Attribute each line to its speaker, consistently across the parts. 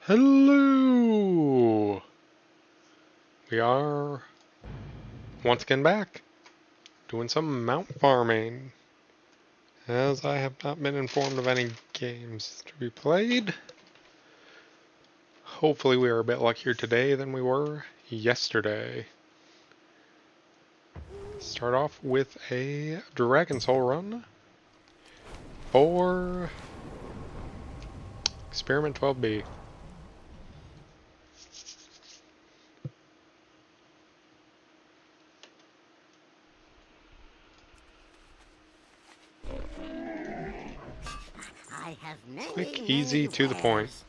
Speaker 1: Hello! We are once again back, doing some mount farming, as I have not been informed of any games to be played. Hopefully we are a bit luckier today than we were yesterday. Start off with a Dragon Soul run for Experiment 12B.
Speaker 2: I have many,
Speaker 1: Quick, easy, to the point.
Speaker 2: wares.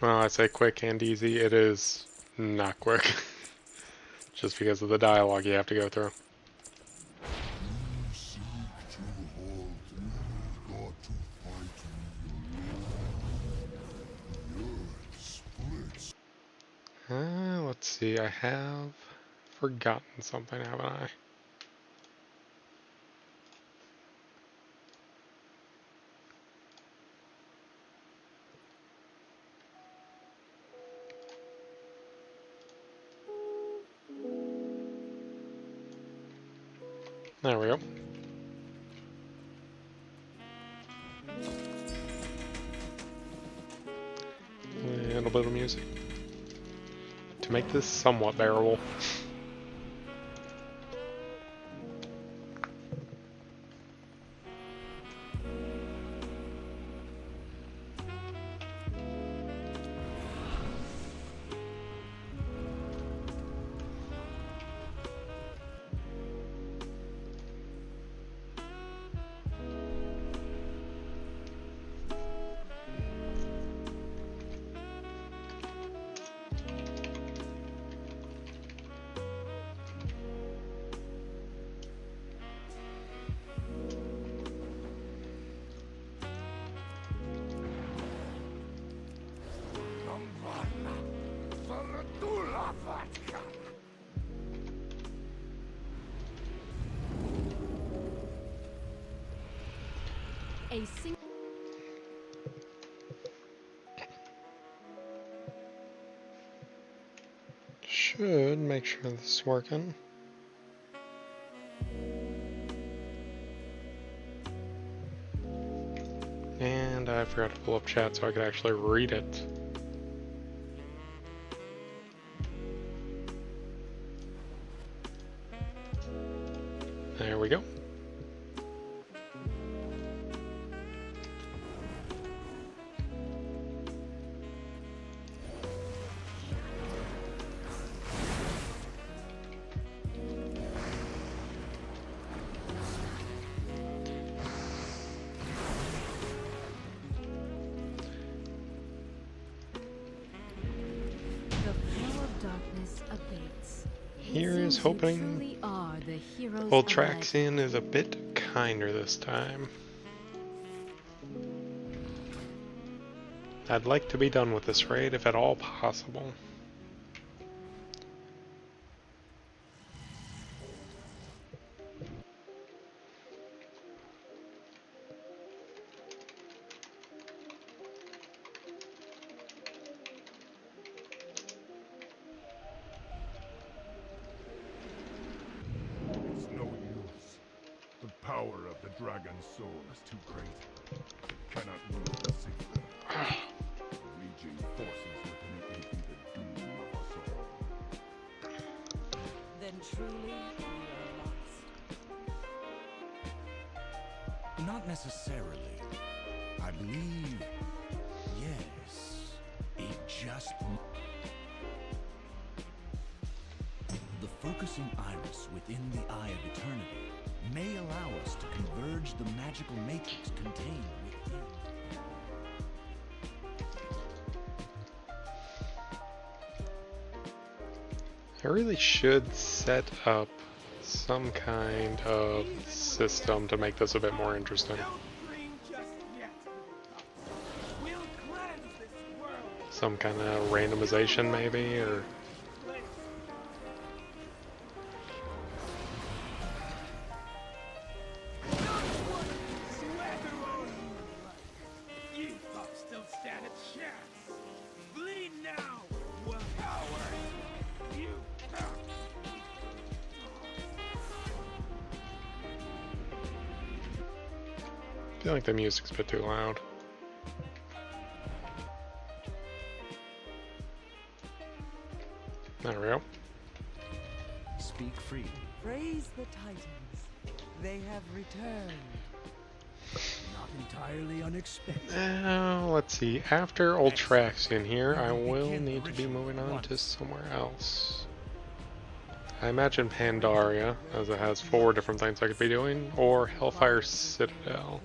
Speaker 1: Well, I say quick and easy, it is not quick. Just because of the dialogue you have to go through. Let's see, I have forgotten something, haven't I? There we go. A little bit of music to make this somewhat bearable.
Speaker 3: A single
Speaker 1: Should make sure this is working. And I forgot to pull up chat so I could actually read it. There we go.
Speaker 3: the power of darkness abates.
Speaker 1: Here is
Speaker 3: Seems you
Speaker 1: hoping
Speaker 3: truly are the heroes
Speaker 1: old
Speaker 3: of
Speaker 1: Traxian is a bit kinder this time. I'd like to be done with this raid if at all possible.
Speaker 4: It's no use. The power of the dragon's soul is too great. It cannot rule the city. Raging forces within it may be the doom of us all.
Speaker 5: Then truly we are lost. Not necessarily. I believe, yes, it just... The focusing iris within the Eye of Eternity may allow us to converge the magical matrix contained within.
Speaker 1: I really should set up some kind of system to make this a bit more interesting. Some kind of randomization maybe, or feel like the music's a bit too loud. There we go.
Speaker 5: Speak freely.
Speaker 2: Praise the Titans. They have returned.
Speaker 5: Not entirely unexpected.
Speaker 1: Now, let's see. After Ultraxion here, I will need to be moving on to somewhere else. I imagine Pandaria, as it has 4 different things I could be doing, or Hellfire Citadel.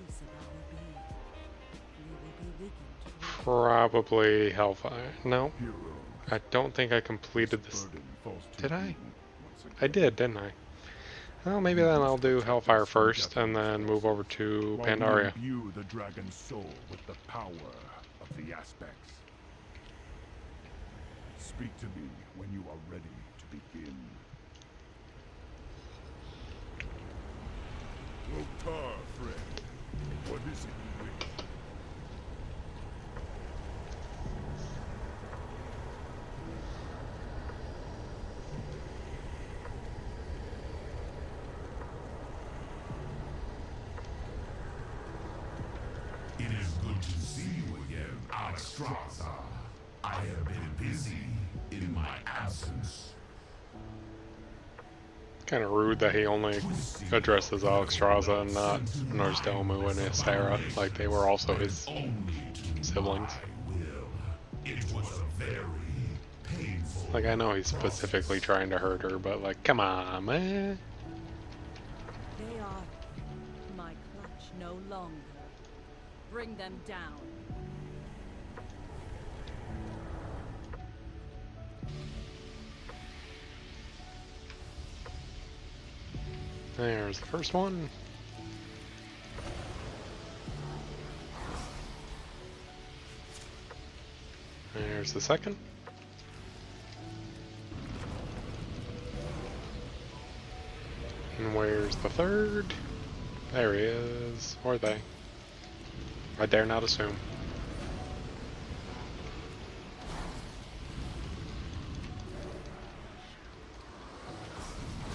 Speaker 1: Probably Hellfire. No,
Speaker 4: Hero,
Speaker 1: I don't think I completed this.
Speaker 4: burden falls to
Speaker 1: Did I?
Speaker 4: you once again.
Speaker 1: I did, didn't I? Well, maybe then I'll do Hellfire first, and then move over to
Speaker 4: While we
Speaker 1: Pandaria.
Speaker 4: imbue the dragon's soul with the power of the aspects. Speak to me when you are ready to begin. Loktar, friend. What is it you wish?
Speaker 6: It is good to see you again, Alexstrasza. I have been busy in my absence.
Speaker 1: Kind of rude that he only addresses Alexstrasza and not Nozdormu and Ysera, like they were also his
Speaker 6: Only to
Speaker 1: siblings.
Speaker 6: my will. It was a very painful.
Speaker 1: Like, I know he's specifically trying to hurt her, but like, come on, man.
Speaker 2: They are my clutch no longer. Bring them down.
Speaker 1: There's the first one. There's the second. And where's the third? There he is. Or they. I dare not assume.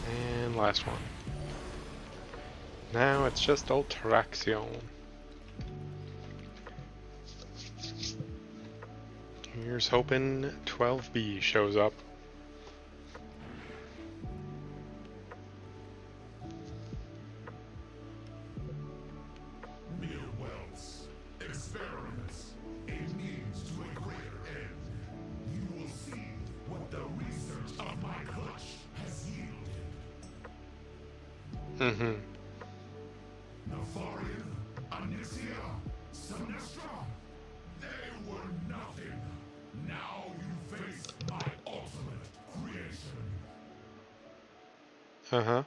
Speaker 1: And last one. Now it's just Ultraxion. Here's hoping 12B shows up.
Speaker 6: Mere welts, experiments, a means to a greater end. You will see what the research of my clutch has yielded.
Speaker 1: Mm-hmm.
Speaker 6: Nefarian, Onyxia, Sinistra, they were nothing. Now you face my ultimate creation.
Speaker 1: Uh-huh.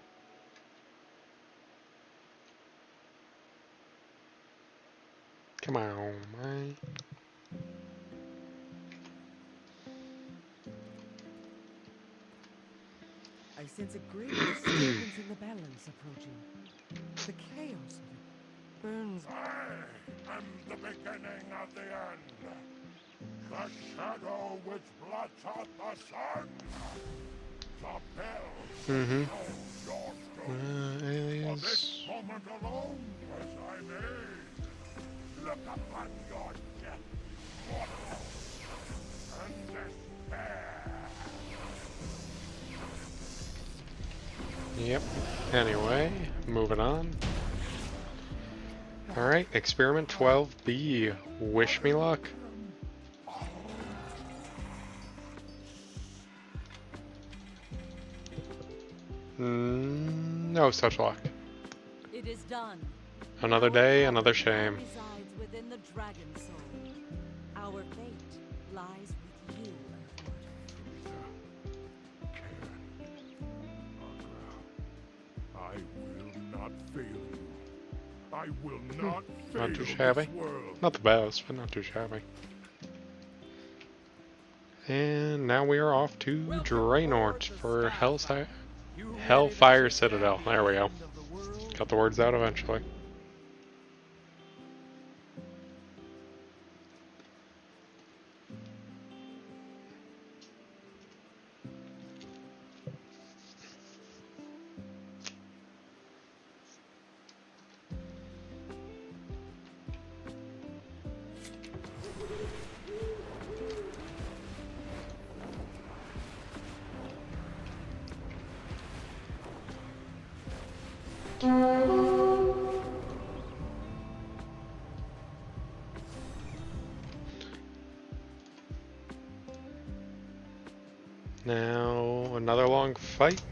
Speaker 1: Come on, man.
Speaker 2: I sense a great disturbance in the balance approaching. The chaos of it burns.
Speaker 4: I am the beginning of the end. The shadow which blots out the sun. The bells
Speaker 1: Mm-hmm.
Speaker 4: sound your doom. For
Speaker 1: Alias.
Speaker 4: this moment alone was I made. Look upon your death, mortal, and despair.
Speaker 1: Yep. Anyway, moving on. Alright, experiment 12B. Wish me luck. No such luck.
Speaker 2: It is done.
Speaker 1: Another day, another shame.
Speaker 2: Resides within the dragon soul. Our fate lies with you, Earthward.
Speaker 4: I will not fail you. I will not fail
Speaker 1: Not too
Speaker 4: this
Speaker 1: shabby.
Speaker 4: world.
Speaker 1: Not the best, but not too shabby. And now we are off to Draenort for Hellfire Citadel. There we go. Got the words out eventually. Now, another long flight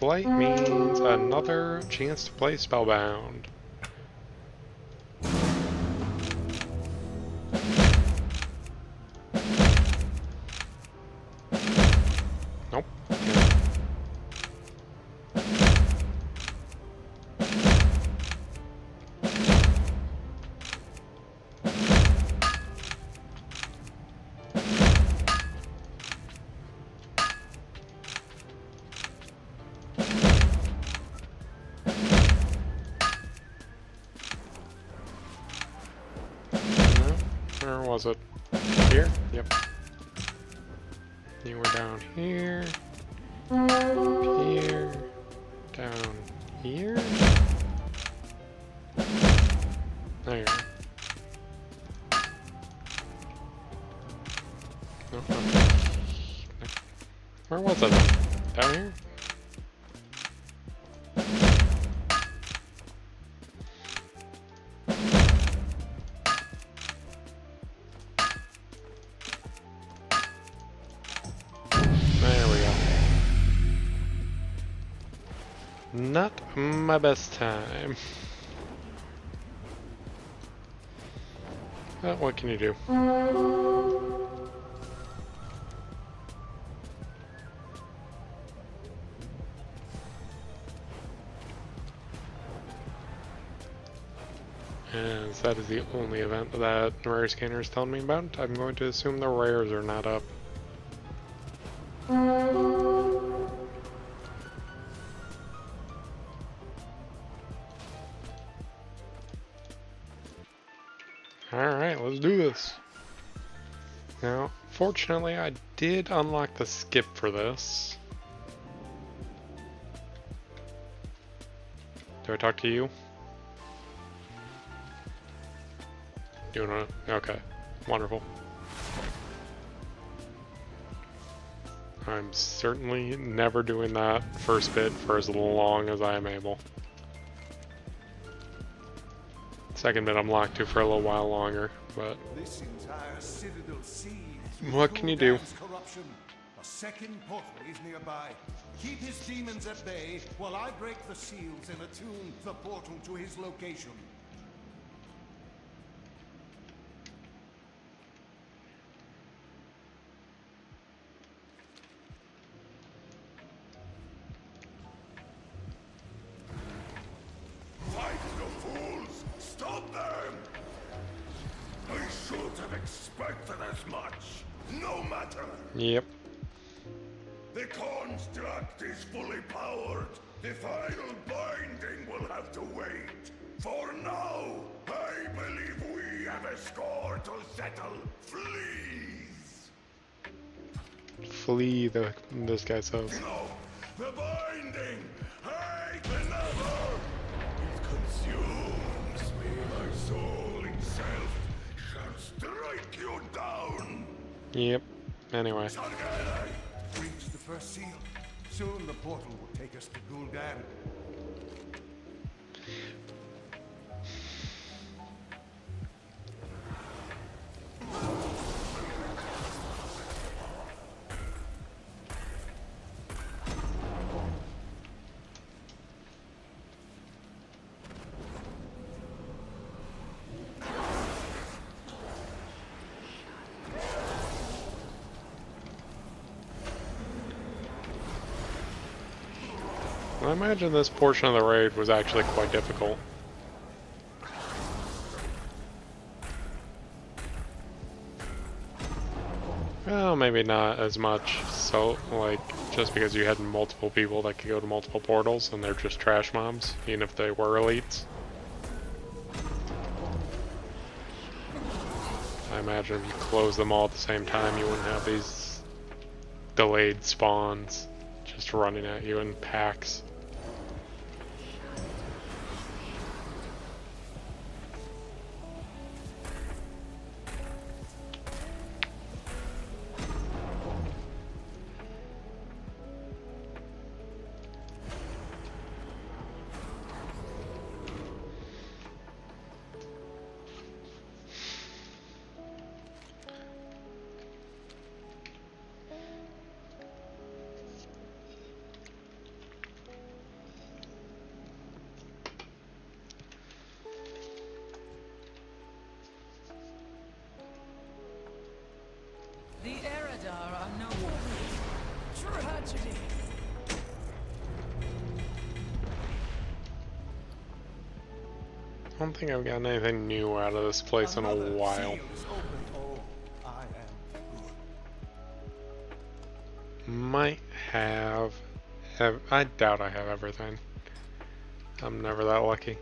Speaker 1: means another chance to play Spellbound. Nope. Where was it? Here? Yep. You were down here. Up here. Down here. There you go. No, no. Where was it? Down here? There we go. Not my best time. But what can you do? As that is the only event that Rare Scanner is telling me about, I'm going to assume the rares are not up. Alright, let's do this. Now, fortunately, I did unlock the skip for this. Do I talk to you? You wanna? Okay, wonderful. I'm certainly never doing that first bit for as long as I am able. Second bit I'm locked to for a little while longer, but
Speaker 6: This entire citadel seethes
Speaker 1: what can you do?
Speaker 6: Gul'dan's corruption. A second portal is nearby. Keep his demons at bay while I break the seals and attune the portal to his location. Fight the fools! Stop them! I should have expected as much. No matter.
Speaker 1: Yep.
Speaker 6: The construct is fully powered. The final binding will have to wait. For now, I believe we have a score to settle. Fleas!
Speaker 1: Flee, this guy says.
Speaker 6: No! The binding! I can never! It consumes me. My soul itself shall strike you down!
Speaker 1: Yep. Anyway.
Speaker 6: Sargerai! Reach the first seal. Soon the portal will take us to Gul'dan.
Speaker 1: I imagine this portion of the raid was actually quite difficult. Well, maybe not as much. So, like, just because you had multiple people that could go to multiple portals and they're just trash mobs, even if they were elites. I imagine if you close them all at the same time, you wouldn't have these delayed spawns just running at you in packs.
Speaker 2: The Eredar are no tragedy.
Speaker 1: I don't think I've gotten anything new out of this place in a
Speaker 5: Another
Speaker 1: while.
Speaker 5: seal is opened. Oh, I am good.
Speaker 1: Might have, I doubt I have everything. I'm never that lucky.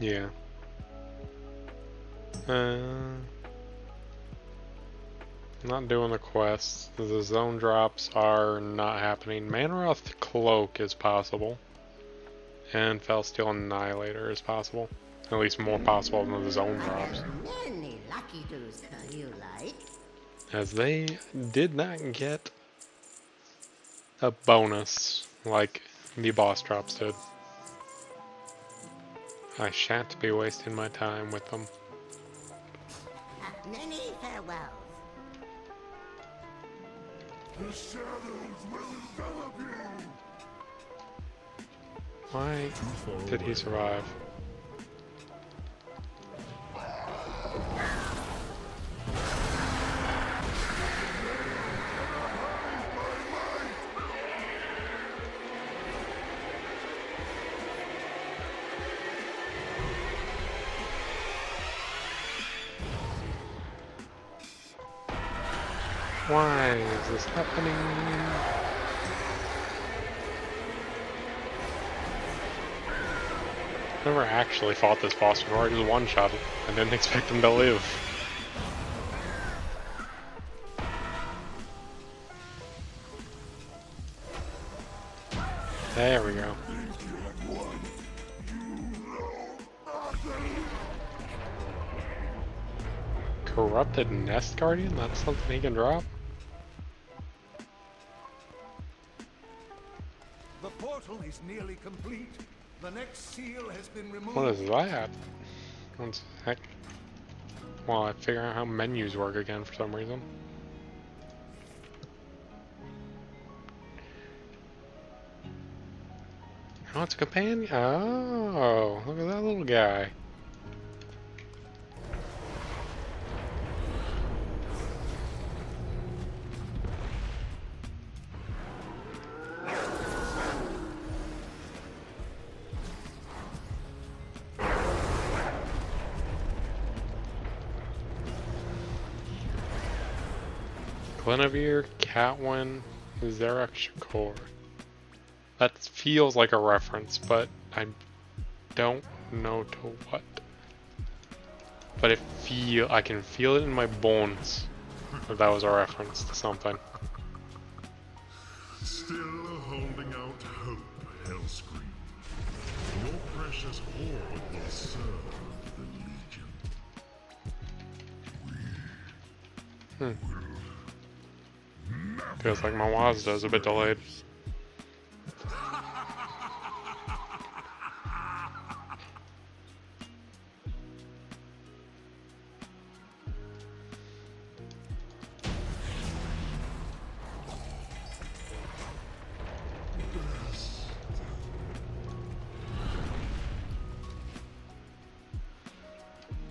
Speaker 1: Yeah. Not doing the quests. The zone drops are not happening. Manroth Cloak is possible. And Felsteel Annihilator is possible. At least more possible than the zone drops.
Speaker 7: Many lucky doos you like.
Speaker 1: As they did not get a bonus like the boss drops did. I shan't be wasting my time with them.
Speaker 7: Many farewells.
Speaker 6: The shadows will envelop you.
Speaker 1: Why did he survive? Why is this happening? Never actually fought this boss before. I just one-shot it. I didn't expect him to live. There we go. Corrupted Nest Guardian? That's something he can drop?
Speaker 5: The portal is nearly complete. The next seal has been removed.
Speaker 1: What is that? One sec. Well, I figure out how menus work again for some reason. Oh, it's a companion? Oh, look at that little guy. Glenavir, Catwin, Zarek Shakur. That feels like a reference, but I don't know to what. But I can feel it in my bones that was a reference to something.
Speaker 6: Still holding out hope, Hellscream. Your precious horde will serve the Legion.
Speaker 1: Feels like my Wazda is a bit delayed.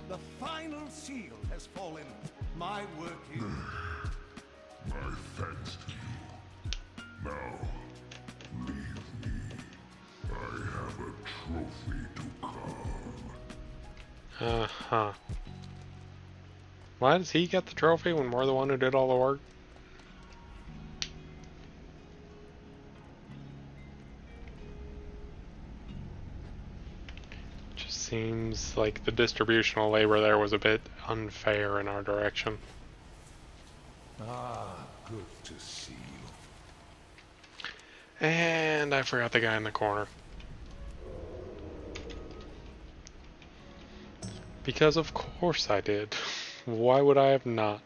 Speaker 5: The final seal has fallen. My work is...
Speaker 6: My thanks to you. Now, leave me. I have a trophy to carve.
Speaker 1: Uh-huh. Why does he get the trophy when we're the one who did all the work? Just seems like the distributional labor there was a bit unfair in our direction.
Speaker 5: Ah, good to see you.
Speaker 1: And I forgot the guy in the corner. Because of course I did. Why would I have not?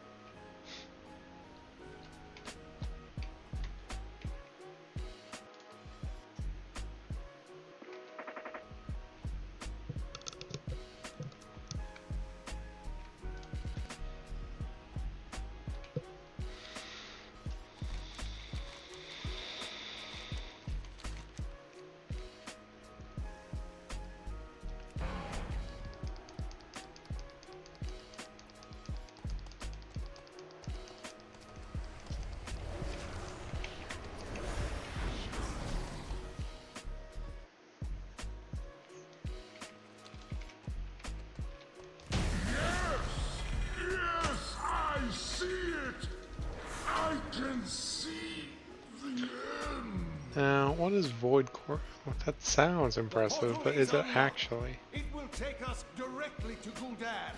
Speaker 1: What is Void Core? Well, that sounds impressive, but is it actually?
Speaker 6: It will take us directly to Gul'dan.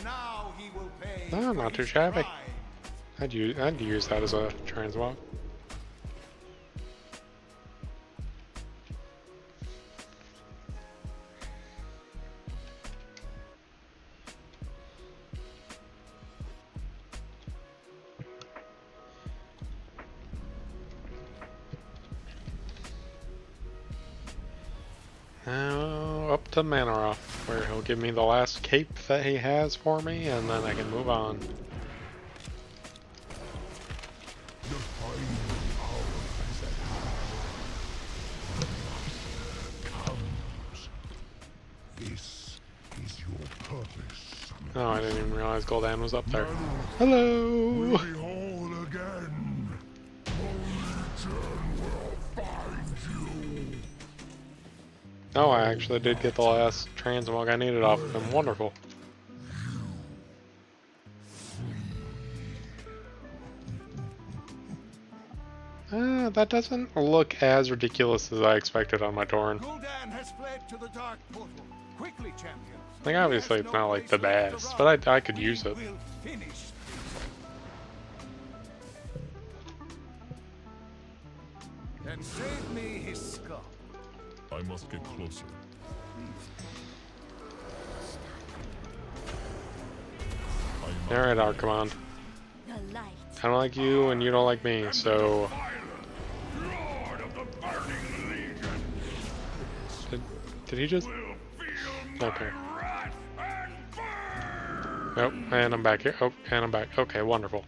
Speaker 6: Now he will pay.
Speaker 1: No,
Speaker 6: for
Speaker 1: not too
Speaker 6: his
Speaker 1: shabby.
Speaker 6: crime.
Speaker 1: I'd use that as a transmog. Now up to Manaroth, where he'll give me the last cape that he has for me, and then I can move on.
Speaker 4: The final hour is at hand. Comes. This is your purpose.
Speaker 1: Oh, I didn't even realize Gul'dan was up there.
Speaker 4: Manaroth
Speaker 1: Hello!
Speaker 4: will be whole again. Legion will find you.
Speaker 1: Oh, I actually did get the last transmog I needed off of him. Wonderful. That doesn't look as ridiculous as I expected on my Tauren.
Speaker 6: Gul'dan has fled to the Dark Portal. Quickly, champions.
Speaker 1: Like, obviously it's not like the best, but I could use it.
Speaker 6: Will finish this. And save me his skull.
Speaker 4: I must get closer.
Speaker 1: Alright, Archimond.
Speaker 3: The light.
Speaker 1: I don't like you, and you don't like me, so...
Speaker 6: Lord of the Burning Legion
Speaker 1: Did he just...
Speaker 6: will feel
Speaker 1: Okay.
Speaker 6: my wrath and burn.
Speaker 1: Nope, and I'm back here. Oh, and I'm back. Okay, wonderful.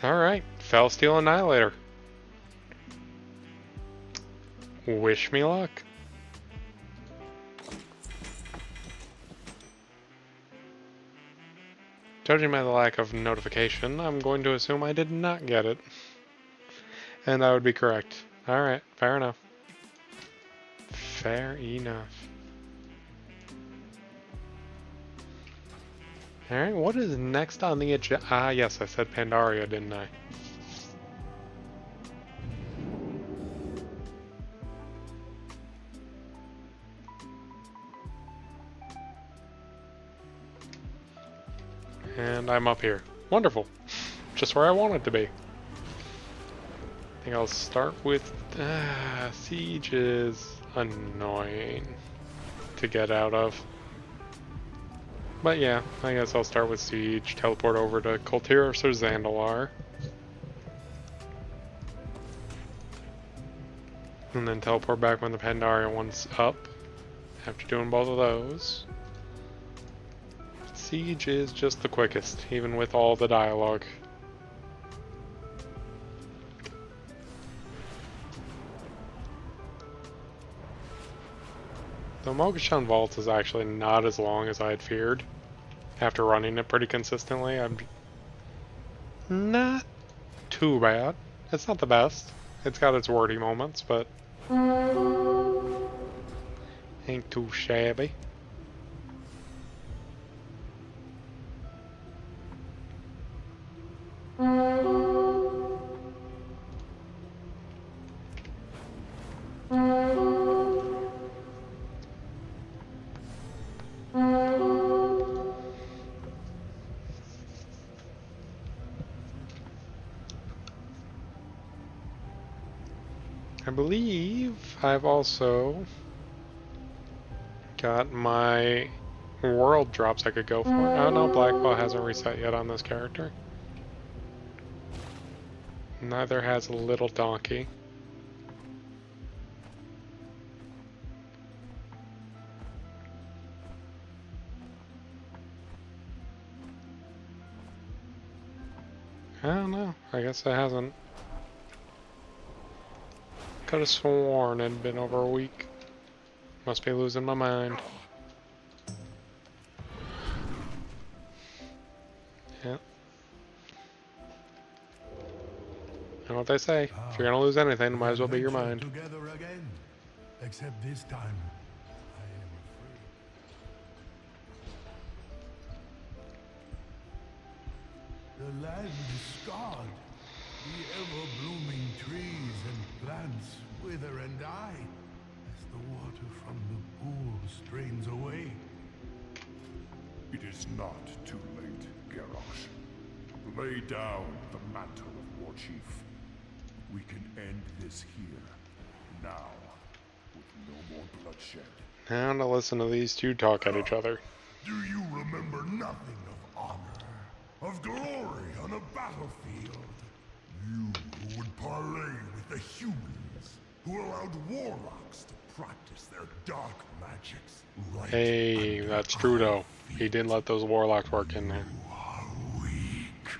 Speaker 1: Alright, Felsteel Annihilator. Wish me luck. Judging by the lack of notification, I'm going to assume I did not get it. And that would be correct. Alright, fair enough. Fair enough. Alright, what is next on the agenda? Ah, yes, I said Pandaria, didn't I? And I'm up here. Wonderful. Just where I wanted to be. I think I'll start with... Siege is annoying to get out of. But yeah, I guess I'll start with Siege, teleport over to Kul Tiras or Zandalar. And then teleport back when the Pandaria one's up. After doing both of those. Siege is just the quickest, even with all the dialogue. The Mogashan Vault is actually not as long as I had feared. After running it pretty consistently, I'm not too bad. It's not the best. It's got its wordy moments, but ain't too shabby. I believe I've also got my world drops I could go for. Oh no, Blackball hasn't reset yet on this character. Neither has Little Donkey. I don't know. I guess it hasn't. Could have sworn it'd been over a week. Must be losing my mind. Yeah. You know what they say? If you're gonna lose anything, it might as well be your mind.
Speaker 4: Together again. Except this time, I am afraid. The land is scarred. The ever-blooming trees and plants wither and die as the water from the pool strains away.
Speaker 6: It is not too late, Garrosh. Lay down the mantle of War Chief. We can end this here, now, with no more bloodshed.
Speaker 1: Now to listen to these two talk at each other.
Speaker 4: Do you remember nothing of honor, of glory on a battlefield? You who would parley with the humans, who allowed warlocks to practice their dark magics. Right.
Speaker 1: Hey, that's true though. He did let those warlocks work in there.
Speaker 4: You are weak.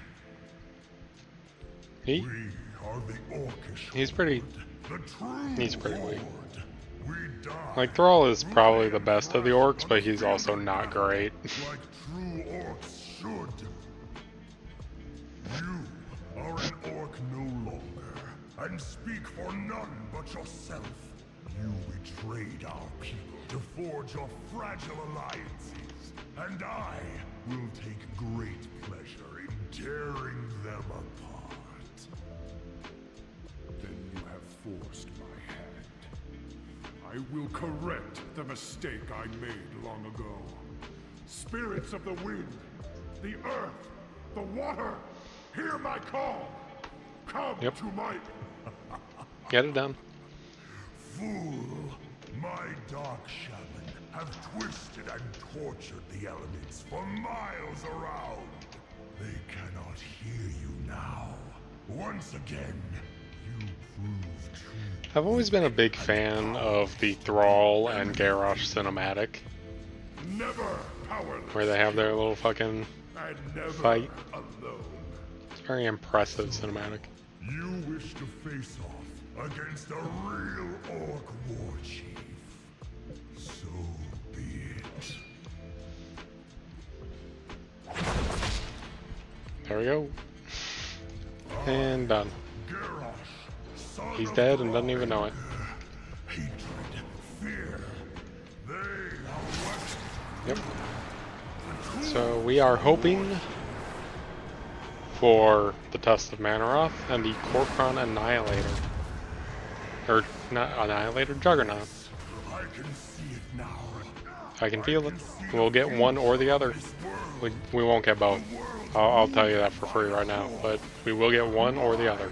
Speaker 1: He?
Speaker 4: We are the Orcish
Speaker 1: He's pretty.
Speaker 4: horde, the true
Speaker 1: He's pretty weak.
Speaker 4: horde. We die.
Speaker 1: Like Thrall is probably the best of the orcs, but he's also not great.
Speaker 4: Like true orcs should. You are an orc no longer, and speak for none but yourself. You betrayed our people to forge your fragile alliances, and I will take great pleasure in tearing them apart.
Speaker 6: Then you have forced my hand. I will correct the mistake I made long ago. Spirits of the wind, the earth, the water, hear my call. Come
Speaker 1: Yep.
Speaker 6: to my...
Speaker 1: Get it done.
Speaker 4: Fool! My dark shaman have twisted and tortured the elements for miles around. They cannot hear you now. Once again, you prove true.
Speaker 1: I've always been a big fan of the Thrall and Garrosh cinematic,
Speaker 6: Never powerless.
Speaker 1: where they have their little fucking
Speaker 6: And never
Speaker 1: fight.
Speaker 6: alone.
Speaker 1: It's very impressive cinematic.
Speaker 4: You wish to face off against a real orc war chief. So be it.
Speaker 1: There we go. And done.
Speaker 4: Garrosh, son
Speaker 1: He's
Speaker 4: of
Speaker 1: dead and doesn't even know it.
Speaker 4: hatred, fear. They are weapons.
Speaker 1: Yep. So we are hoping for the Test of Manaroth and the Korkron Annihilator. Or, not Annihilator, Juggernaut.
Speaker 4: I can see it now.
Speaker 1: I can feel it. We'll get one or the other. We won't get both. I'll tell you that for free right now. But we will get one or the other.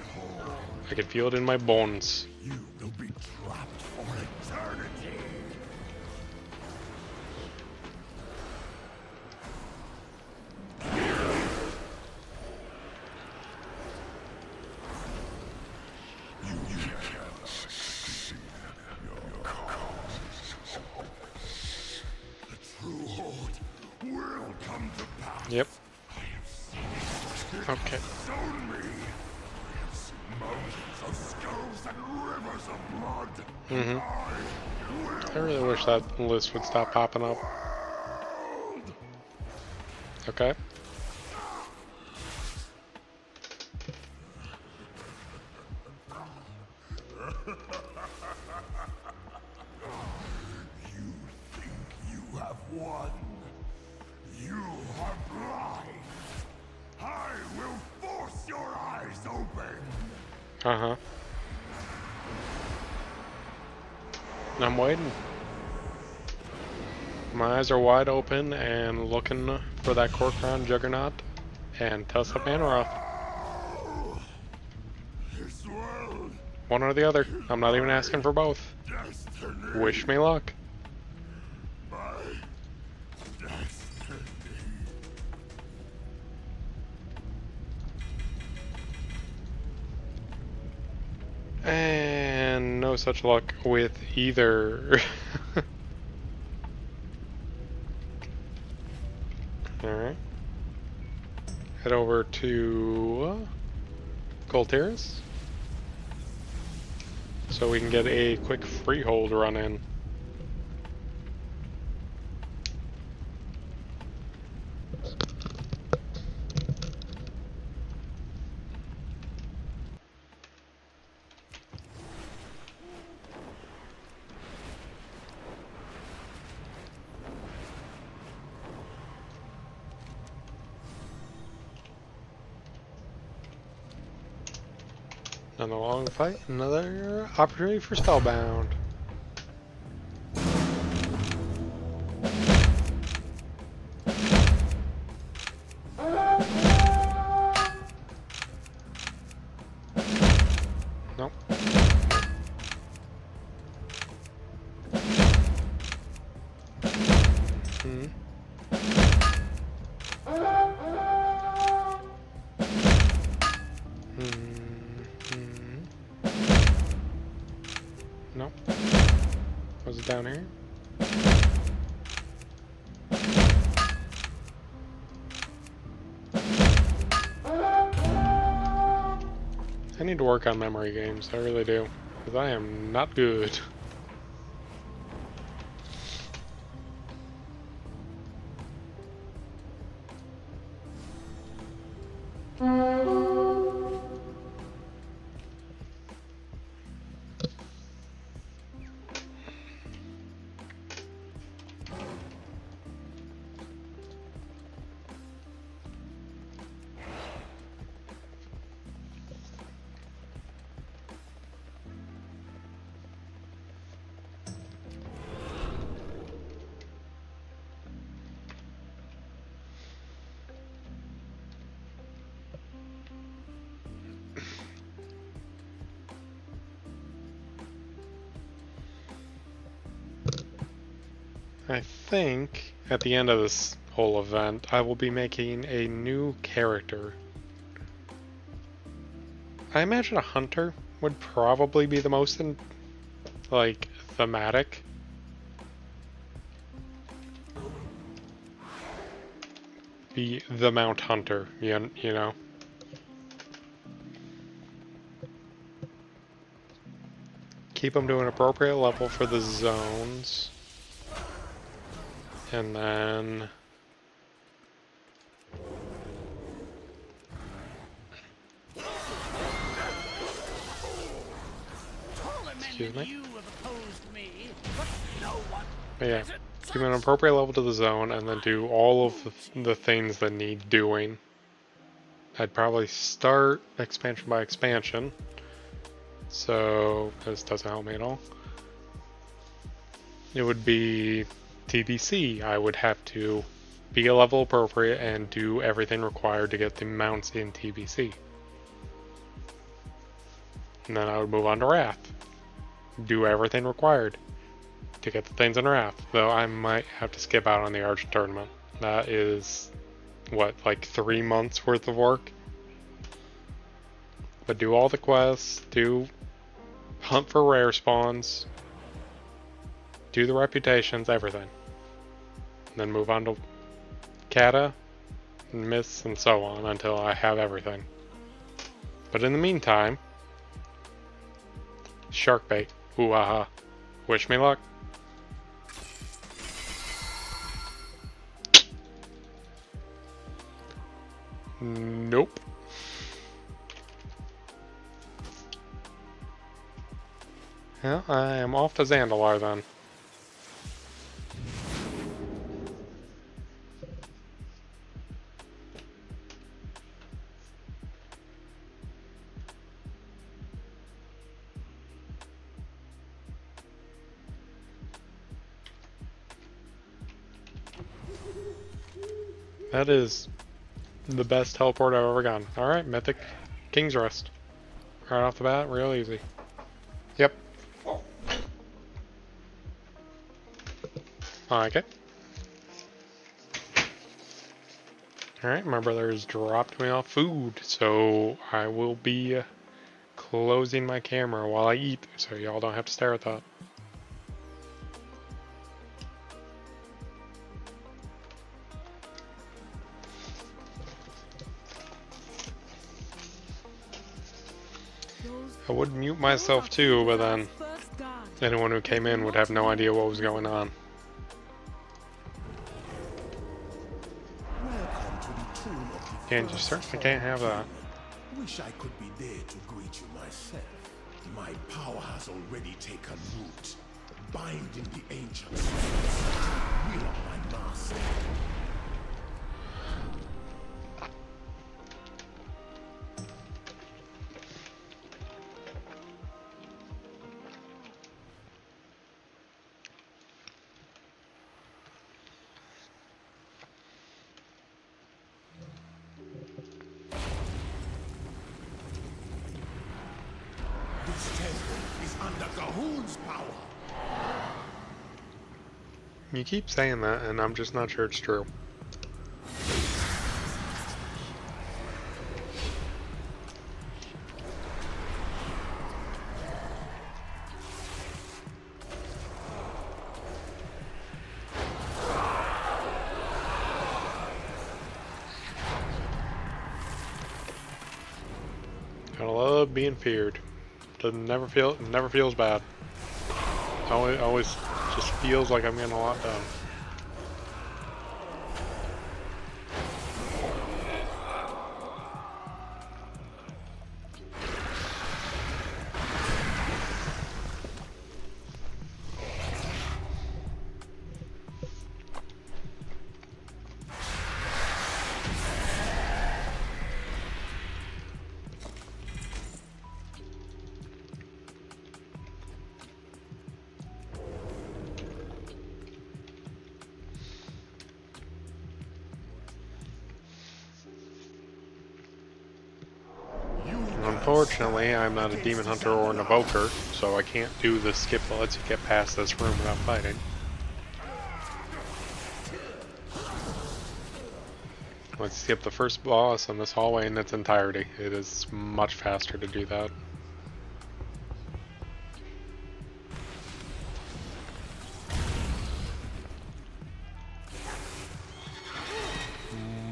Speaker 1: I can feel it in my bones.
Speaker 4: You will be trapped for eternity. You cannot succeed. Your cause. The true horde will come to pass.
Speaker 1: Yep.
Speaker 4: I have seen it.
Speaker 1: Okay.
Speaker 4: Shown me. I have seen mountains of skulls and rivers of blood.
Speaker 1: I really wish that list would stop popping up. Okay.
Speaker 4: You think you have won? You are blind. I will force your eyes open.
Speaker 1: Uh-huh. I'm waiting. My eyes are wide open and looking for that Korkron Juggernaut and Test of Manaroth.
Speaker 4: This world,
Speaker 1: One or the other. I'm not even asking for both.
Speaker 4: destiny.
Speaker 1: Wish me luck.
Speaker 4: My destiny.
Speaker 1: And no such luck with either. Alright. Head over to Golteris so we can get a quick freehold run in. Another long fight, another opportunity for Spellbound. Nope. Hmm. Nope. Was it down here? I need to work on memory games, I really do. Because I am not good. I think at the end of this whole event, I will be making a new character. I imagine a hunter would probably be the most, like, thematic. Be the Mount Hunter, you know? Keep them to an appropriate level for the zones. And then... Excuse me? But yeah, keep an appropriate level to the zone and then do all of the things that need doing. I'd probably start expansion by expansion. So, this doesn't help me at all. It would be TBC. I would have to be a level appropriate and do everything required to get the mounts in TBC. And then I would move on to Wrath. Do everything required to get the things in Wrath. Though I might have to skip out on the Argent Tournament. That is, what, like 3 months worth of work? But do all the quests, do hunt for rare spawns, do the reputations, everything. And then move on to Kata, and Myths, and so on until I have everything. But in the meantime, shark bait. Ooh, aha. Wish me luck. Nope. Well, I am off to Zandalar then. That is the best teleport I've ever gotten. Alright, Mythic King's Rest. Right off the bat, real easy. Yep. Okay. Alright, my brother's dropped me off food, so I will be closing my camera while I eat, so y'all don't have to stare at that. I would mute myself too, but then anyone who came in would have no idea what was going on. And you certainly can't have that.
Speaker 6: Wish I could be there to greet you myself. My power has already taken root, binding the ancients. Will of my master. Gahun's power.
Speaker 1: You keep saying that, and I'm just not sure it's true. Gotta love being feared. Never feels bad. Always just feels like I'm getting a lot done. Unfortunately, I'm not a demon hunter or an evoker, so I can't do the skip that lets you get past this room without fighting. Let's skip the first boss in this hallway in its entirety. It is much faster to do that.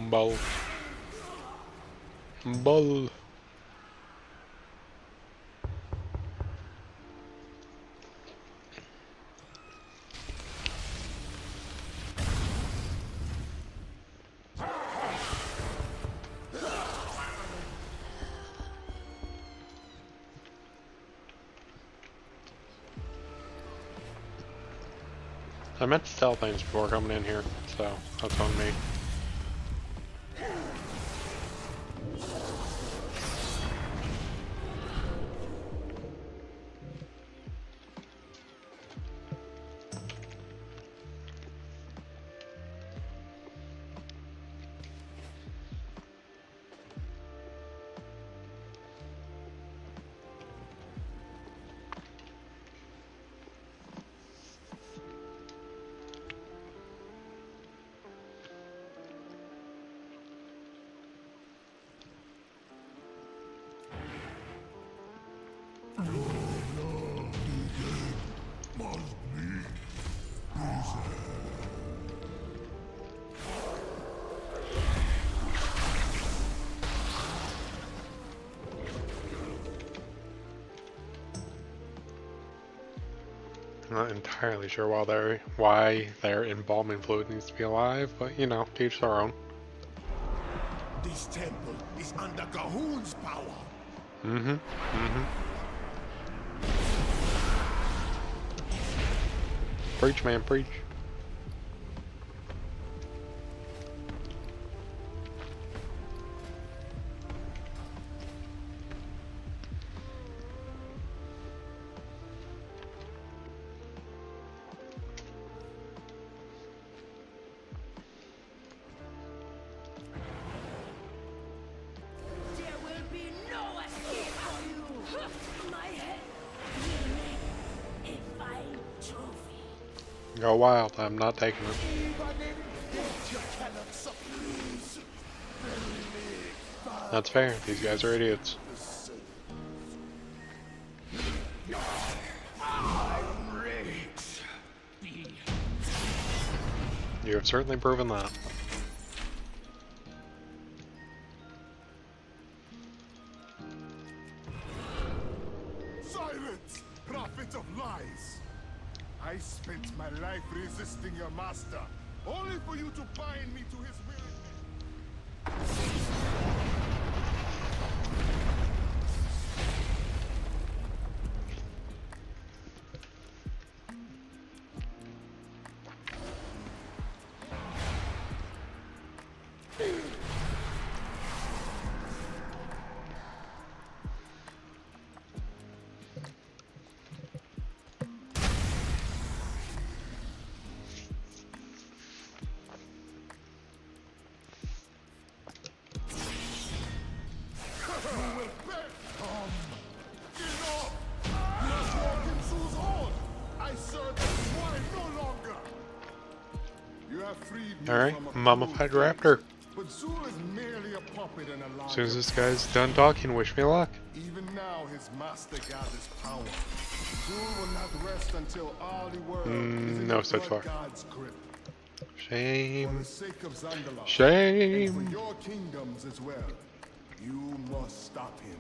Speaker 1: Bull. Bull. I meant to tell things before coming in here, so that's on me. I'm not entirely sure why their embalming fluid needs to be alive, but you know, to each their own.
Speaker 6: This temple is under Gahun's power.
Speaker 1: Mm-hmm. Preach, man, preach.
Speaker 7: There will be no escape for you. My head will make a fine trophy.
Speaker 1: Go wild, I'm not taking it. That's fair, these guys are idiots. You have certainly proven that.
Speaker 6: Silence, prophet of lies! I spent my life resisting your master, only for you to bind me to his will.
Speaker 4: have freed me
Speaker 1: Alright,
Speaker 4: from a
Speaker 1: mummified
Speaker 4: cruel
Speaker 1: raptor.
Speaker 4: fate, but Zul is merely a puppet in a
Speaker 1: As
Speaker 4: larger
Speaker 1: soon as this guy's done talking, wish me luck.
Speaker 4: Even now, his master gathers power. Zul will not rest until all the world is in
Speaker 1: no
Speaker 4: the
Speaker 1: such
Speaker 4: blood
Speaker 1: luck.
Speaker 4: god's grip. For
Speaker 1: Shame.
Speaker 4: the sake of Zandalar, and for
Speaker 1: Shame.
Speaker 4: your kingdoms as well, you must stop him.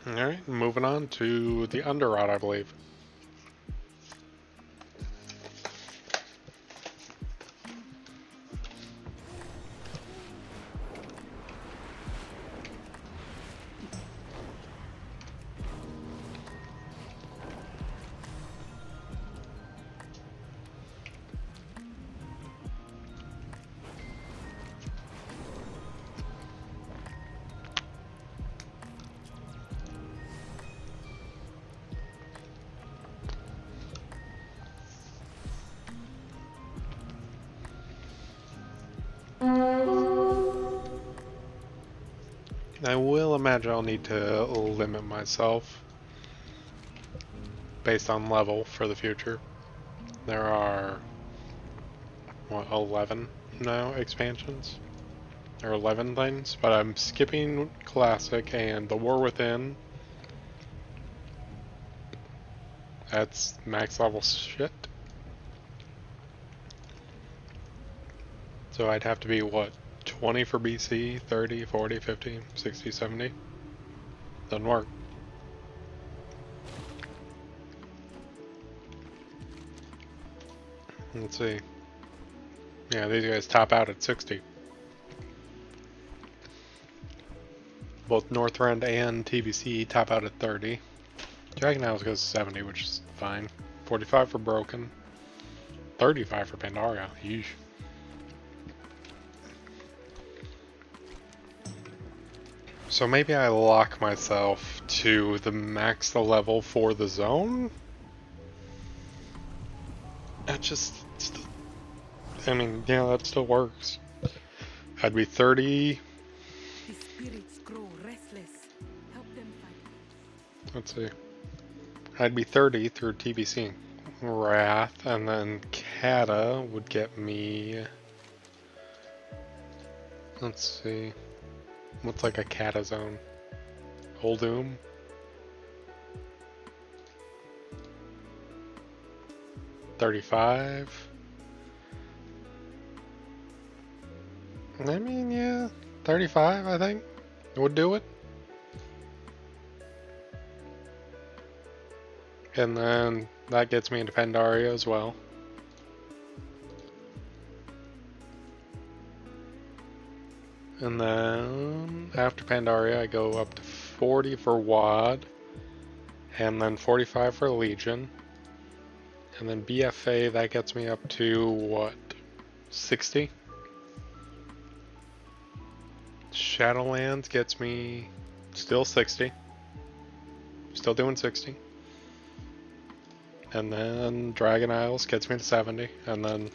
Speaker 1: Alright, moving on to the Underrot, I believe. I will imagine I'll need to limit myself based on level for the future. There are, what, 11 now expansions? Or 11 things, but I'm skipping Classic and the War Within. That's max level shit. So I'd have to be, what, 20 for BC, 30, 40, 50, 60, 70? Doesn't work. Let's see. Yeah, these guys top out at 60. Both Northrend and TBC top out at 30. Dragon Isles goes to 70, which is fine. 45 for Broken. 35 for Pandaria. Yeesh. So maybe I lock myself to the max the level for the zone? That just... I mean, yeah, that still works. I'd be 30...
Speaker 2: The spirits grow restless. Help them fight.
Speaker 1: Let's see. I'd be 30 through TBC. Wrath, and then Kata would get me... Let's see. What's like a Kata zone? Uldum? $35. I mean, yeah, 35, I think, would do it. And then that gets me into Pandaria as well. And then after Pandaria, I go up to 40 for WAD, and then 45 for Legion. And then BFA, that gets me up to what, 60? Shadowlands gets me still 60. Still doing 60. And then Dragon Isles gets me to 70. And then,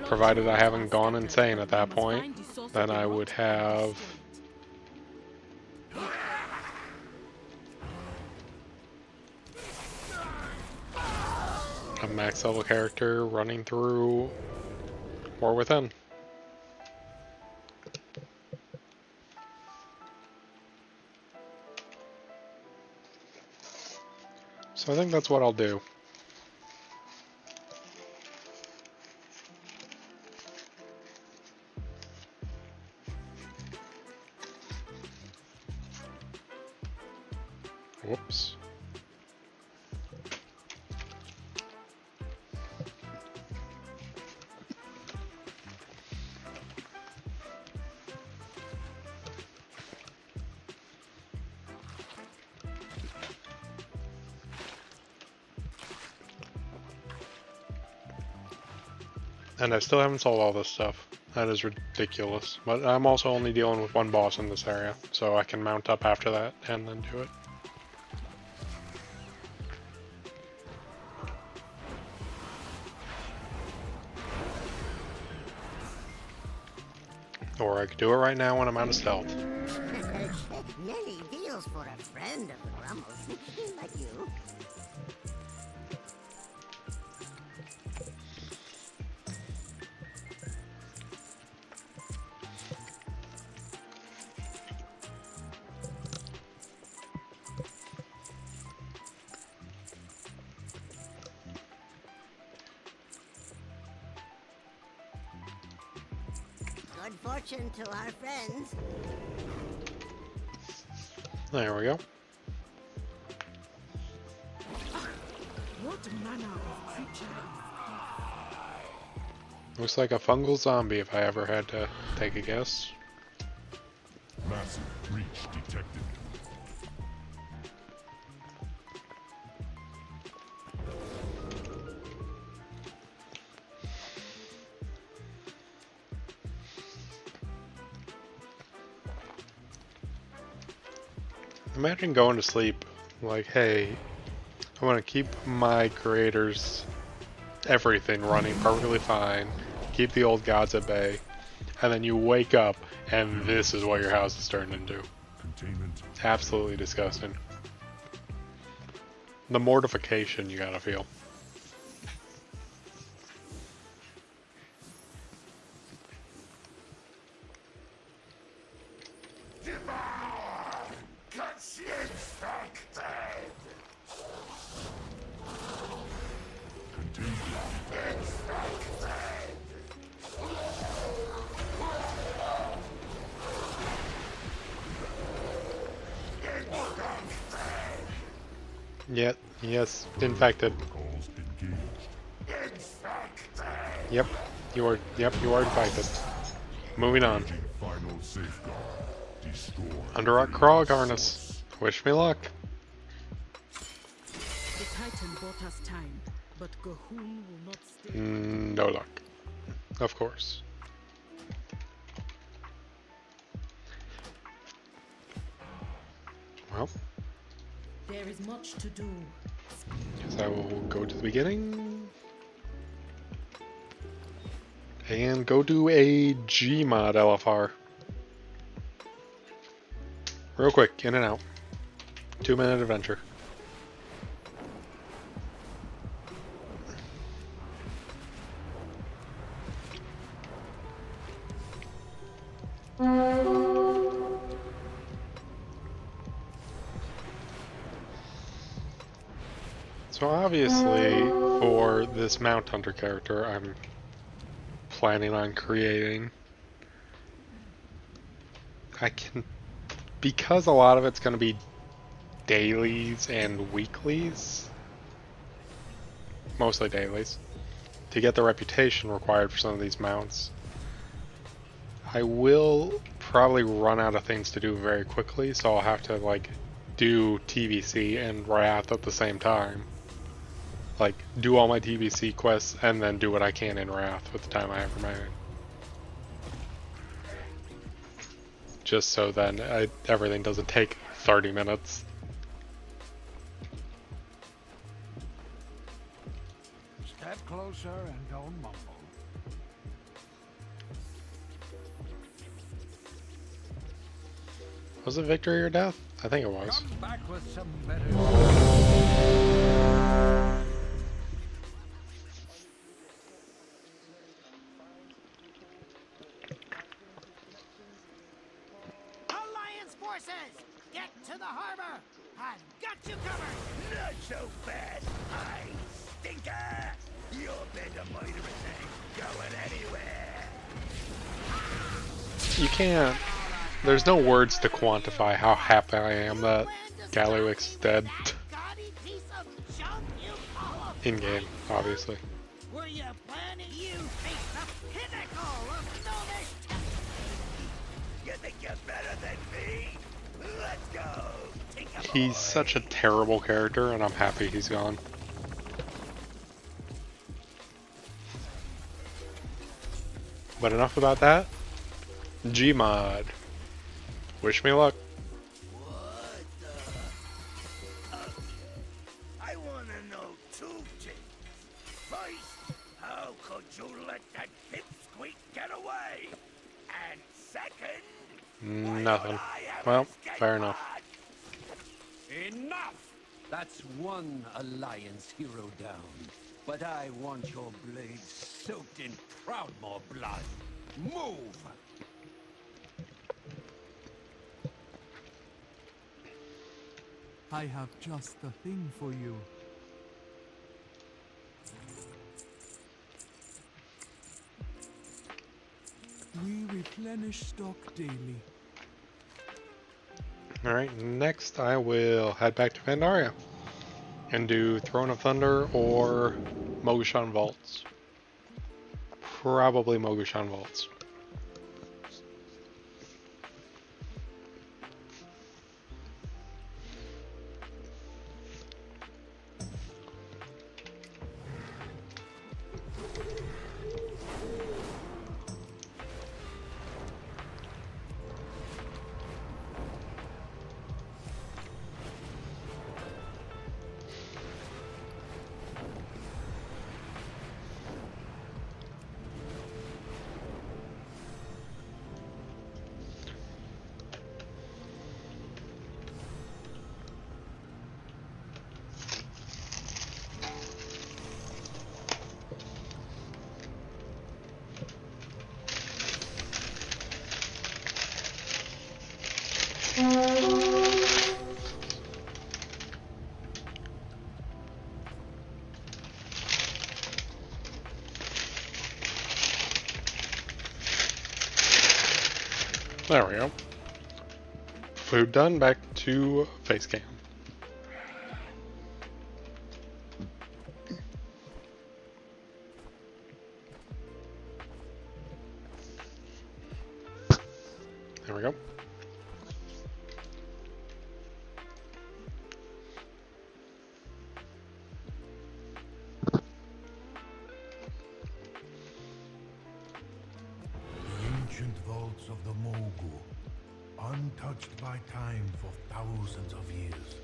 Speaker 1: provided I haven't gone insane at that point, then I would have a max level character running through War Within. So I think that's what I'll do. Whoops. And I still haven't sold all this stuff. That is ridiculous. But I'm also only dealing with one boss in this area, so I can mount up after that and then do it. Or I could do it right now when I'm out of stealth.
Speaker 8: Many deals for a friend of the Grummles, like you. Good fortune to our friends.
Speaker 1: There we go.
Speaker 2: What manner of creature?
Speaker 1: Looks like a fungal zombie if I ever had to take a guess.
Speaker 4: Massive breach detected.
Speaker 1: Imagine going to sleep like, hey, I want to keep my creators, everything running perfectly fine, keep the old gods at bay, and then you wake up and this is what your house is turned into.
Speaker 4: Containment.
Speaker 1: It's absolutely disgusting. The mortification you gotta feel. Yep, yes, infected.
Speaker 4: Calls engaged.
Speaker 1: Yep, you are infected. Moving on.
Speaker 4: Engaging final safeguard. Destroy.
Speaker 1: Under our Krog harness. Wish me luck.
Speaker 2: The Titan bought us time, but Gahul will not stay.
Speaker 1: No luck. Of course. Well,
Speaker 2: There is much to do.
Speaker 1: guess I will go to the beginning. And go do a Gmod LFR. Real quick, in and out. 2-minute adventure. So obviously, for this Mount Hunter character, I'm planning on creating. Because a lot of it's going to be dailies and weeklies, mostly dailies, to get the reputation required for some of these mounts. I will probably run out of things to do very quickly, so I'll have to like do TBC and Wrath at the same time. Like, do all my TBC quests and then do what I can in Wrath with the time I have remaining. Just so then everything doesn't take 30 minutes.
Speaker 9: Step closer and don't mumble.
Speaker 1: Was it victory or death? I think it was.
Speaker 9: Come back with some better.
Speaker 8: Alliance forces, get to the harbor. I've got you covered.
Speaker 6: Not so fast, I stinker! Your band of murderers ain't going anywhere!
Speaker 1: You can't. There's no words to quantify how happy I am that Gallywix is dead.
Speaker 8: Gaudy piece of junk you follow.
Speaker 1: In game, obviously.
Speaker 8: Were you planning? You face the pinnacle of Gnomish tech.
Speaker 6: You think you're better than me? Let's go! Tinker
Speaker 1: He's
Speaker 6: boy.
Speaker 1: such a terrible character, and I'm happy he's gone. But enough about that. Gmod. Wish me luck.
Speaker 6: What the? I wanna know two things. First, how could you let that pipsqueak get away? And second, why
Speaker 1: Nothing.
Speaker 6: don't I
Speaker 1: Well, fair enough.
Speaker 8: Enough! That's one Alliance hero down. But I want your blade soaked in Proudmoore blood. Move!
Speaker 2: I have just the thing for you. We replenish stock daily.
Speaker 1: Alright, next I will head back to Pandaria and do Throne of Thunder or Mogu'shan Vaults. Probably Mogu'shan Vaults. There we go. Food done, back to face cam. There we go.
Speaker 4: Ancient vaults of the Mogu, untouched by time for thousands of years.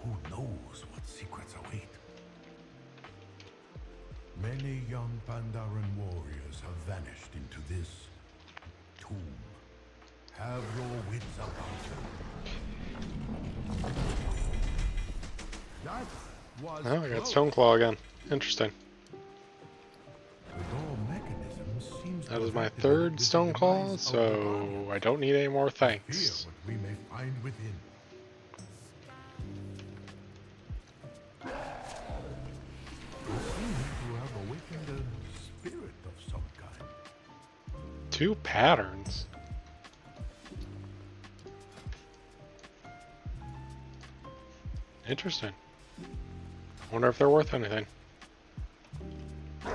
Speaker 4: Who knows what secrets await? Many young Pandaren warriors have vanished into this tomb. Have your wits about you. That was
Speaker 1: Oh, I got
Speaker 4: close.
Speaker 1: Stoneclaw again. Interesting.
Speaker 4: The door mechanism seems
Speaker 1: That is my
Speaker 4: protected
Speaker 1: third
Speaker 4: with the
Speaker 1: Stoneclaw,
Speaker 4: device of the
Speaker 1: so I don't need any more
Speaker 4: Fear
Speaker 1: thanks.
Speaker 4: what we may find within. You seem to have awakened a spirit of some kind.
Speaker 1: 2 patterns. Interesting. Wonder if they're worth anything.
Speaker 4: The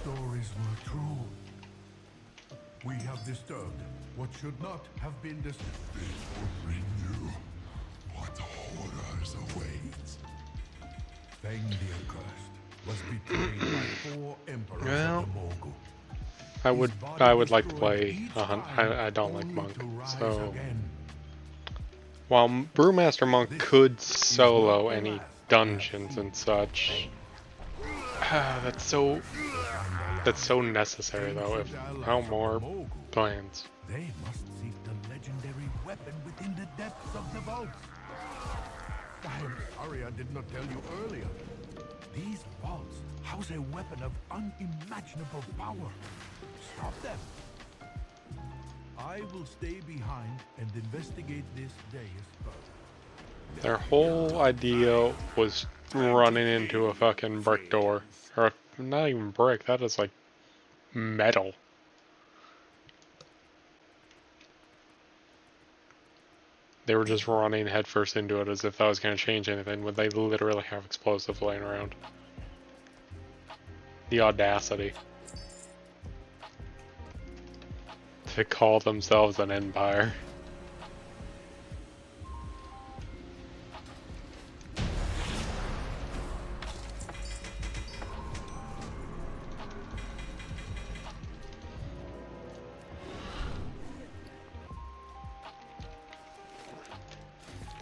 Speaker 4: stories were true. We have disturbed what should not have been disturbed. We knew what horrors await. Feng the Accursed was betrayed by 4 emperors
Speaker 1: Well,
Speaker 4: of the Mogu.
Speaker 1: I would like to play a hunt. I don't like Monk, so while Brewmaster Monk could solo any dungeons and such, that's so necessary though. If no more plans.
Speaker 4: They must seek the legendary weapon within the depths of the vaults. I'm sorry I did not tell you earlier. These vaults house a weapon of unimaginable power. Stop them. I will stay behind and investigate this day further.
Speaker 1: Their whole idea was running into a fucking brick door. Or not even brick, that is like metal. They were just running headfirst into it as if that was going to change anything when they literally have explosives laying around. The audacity. To call themselves an empire.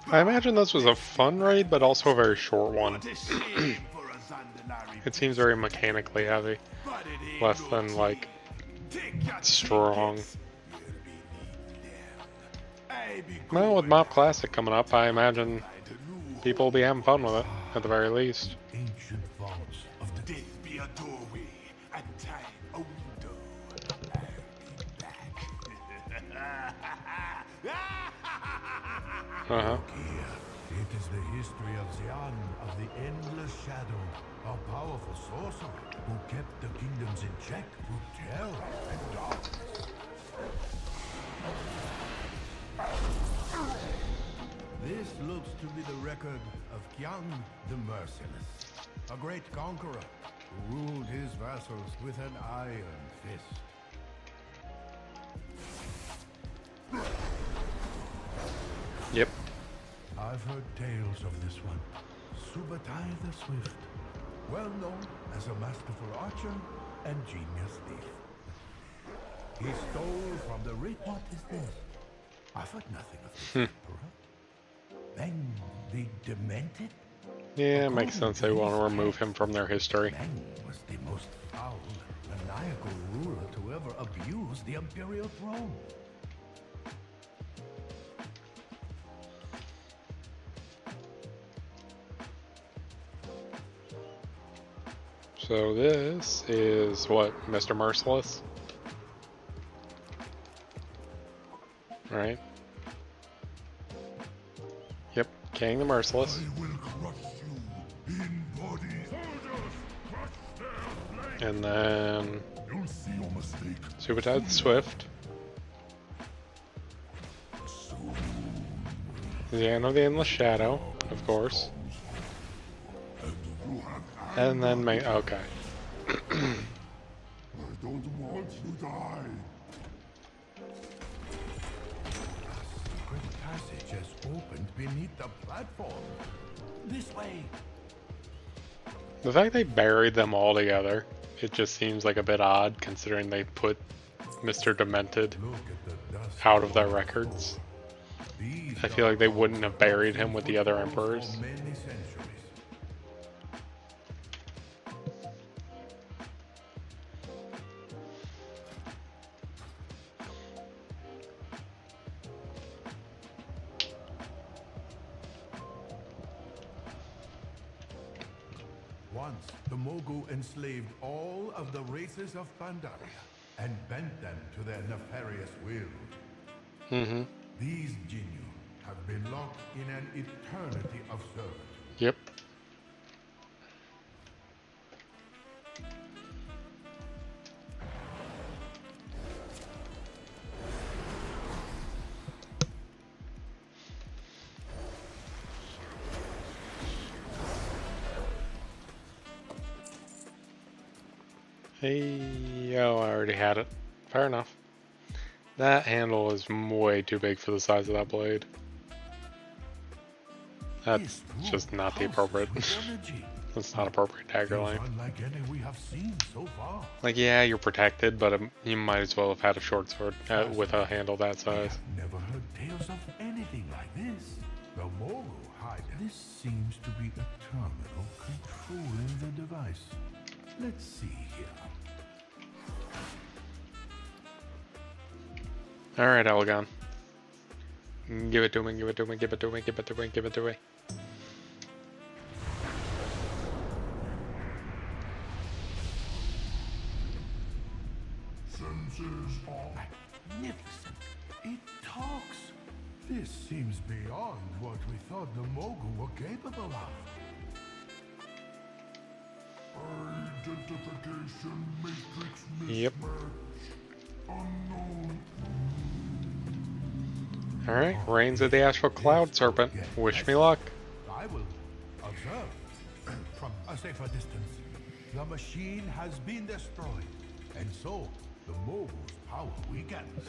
Speaker 1: I imagine this was a fun raid, but also a very short one. It seems very mechanically heavy, less than like strong. Well, with Mop Classic coming up, I imagine people will be having fun with it, at the very least.
Speaker 4: Ancient vaults of the dead be a doorway, and time a window.
Speaker 1: Uh-huh.
Speaker 4: Here, it is the history of Xian of the Endless Shadow, a powerful sorcerer who kept the kingdoms in check through terror and darkness. This looks to be the record of Qian the Merciless, a great conqueror who ruled his vassals with an iron fist.
Speaker 1: Yep.
Speaker 4: I've heard tales of this one, Subutai the Swift, well known as a masterful archer and genius thief. He stole from the rich. What is this? I've heard nothing of this emperor. Then the Demented?
Speaker 1: Yeah, it makes sense they want to remove him from their history.
Speaker 4: Meng was the most foul, maniacal ruler to ever abuse the imperial throne.
Speaker 1: So this is what, Mr. Merciless? Right? Yep, King the Merciless.
Speaker 6: I will crush you in body. Soldiers, crush their flanks.
Speaker 1: And then
Speaker 6: You'll see your mistake.
Speaker 1: Subutai the Swift. Xian of the Endless Shadow, of course.
Speaker 6: And you have
Speaker 1: And then okay.
Speaker 6: I don't want to die.
Speaker 4: Secret passage has opened beneath the platform. This way.
Speaker 1: The fact they buried them all together, it just seems like a bit odd considering they put Mr. Demented
Speaker 4: Look at the dust
Speaker 1: out of their records.
Speaker 4: These
Speaker 1: I feel like they wouldn't have buried him with the other
Speaker 4: for
Speaker 1: emperors.
Speaker 4: many centuries. Once, the Mogu enslaved all of the races of Pandaria and bent them to their nefarious will.
Speaker 1: Mm-hmm.
Speaker 4: These Jinyu have been locked in an eternity of servitude.
Speaker 1: Yep. Hey, oh, I already had it. Fair enough. That handle is way too big for the size of that blade. That's
Speaker 4: This
Speaker 1: just
Speaker 4: room
Speaker 1: not the
Speaker 4: houses
Speaker 1: appropriate.
Speaker 4: with energy.
Speaker 1: That's not appropriate dagger
Speaker 4: Feels
Speaker 1: length.
Speaker 4: unlike any we have seen so far.
Speaker 1: Like, yeah, you're protected, but you might as well have had a short sword with a handle that
Speaker 4: I
Speaker 1: size.
Speaker 4: have never heard tales of anything like this. The Mogu hide. This seems to be a terminal controlling the device. Let's see here.
Speaker 1: Alright, Elgon. Give it to me, give it to me, give it to me, give it to me, give it to me.
Speaker 6: Senses are
Speaker 4: Magnificent. It talks. This seems beyond what we thought the Mogu were capable of.
Speaker 6: identification matrix
Speaker 1: Yep.
Speaker 6: mismatch. Unknown.
Speaker 1: Alright, Reigns of the Astral Cloud Serpent. Wish me luck.
Speaker 4: I will observe from a safer distance. The machine has been destroyed, and so the Mogu's power weakens.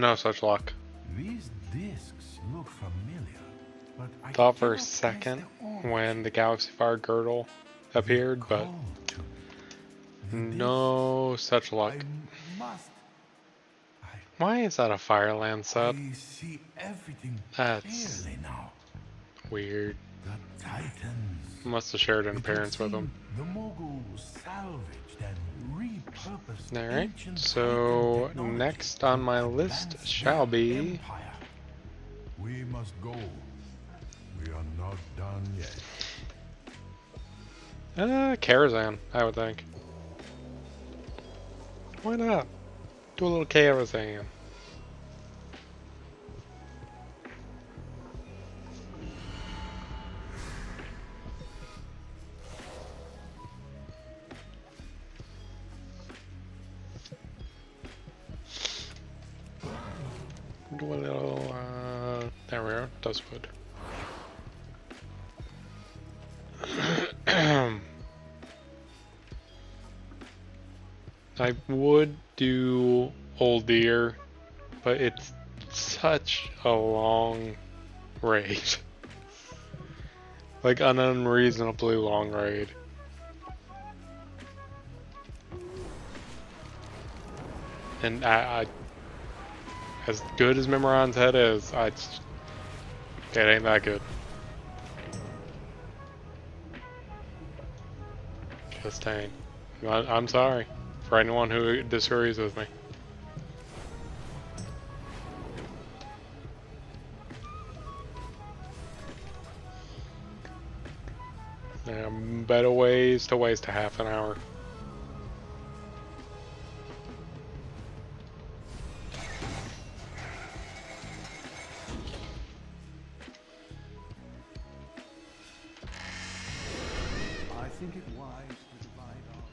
Speaker 1: No such luck.
Speaker 4: These discs look familiar, but I
Speaker 1: Thought for a
Speaker 4: cannot place
Speaker 1: second
Speaker 4: their origin.
Speaker 1: when the Galaxy Fire Girdle appeared, but
Speaker 4: Called to me. The
Speaker 1: no such luck.
Speaker 4: disc I must.
Speaker 1: Why is that a Fireland sub?
Speaker 4: I see everything
Speaker 1: That's
Speaker 4: clearly now.
Speaker 1: weird.
Speaker 4: The Titans.
Speaker 1: Must have shared an
Speaker 4: It would
Speaker 1: appearance with
Speaker 4: seem
Speaker 1: him.
Speaker 4: The Mogu salvaged and repurposed
Speaker 1: Alright,
Speaker 4: ancient
Speaker 1: so
Speaker 4: Titan technology
Speaker 1: next on my
Speaker 4: to
Speaker 1: list
Speaker 4: advance
Speaker 1: shall
Speaker 4: their
Speaker 1: be
Speaker 4: empire. We must go. We are not done yet.
Speaker 1: Karazhan, I would think. Why not? Do a little Karazhan. Do a little, there we are, Dustwood. I would do Old Deer, but it's such a long raid. Like an unreasonably long raid. And I as good as Mimiron's head is, it ain't that good. Just ain't. I'm sorry for anyone who disagrees with me. There are better ways to waste a half an hour.
Speaker 9: I think it wise to divide off.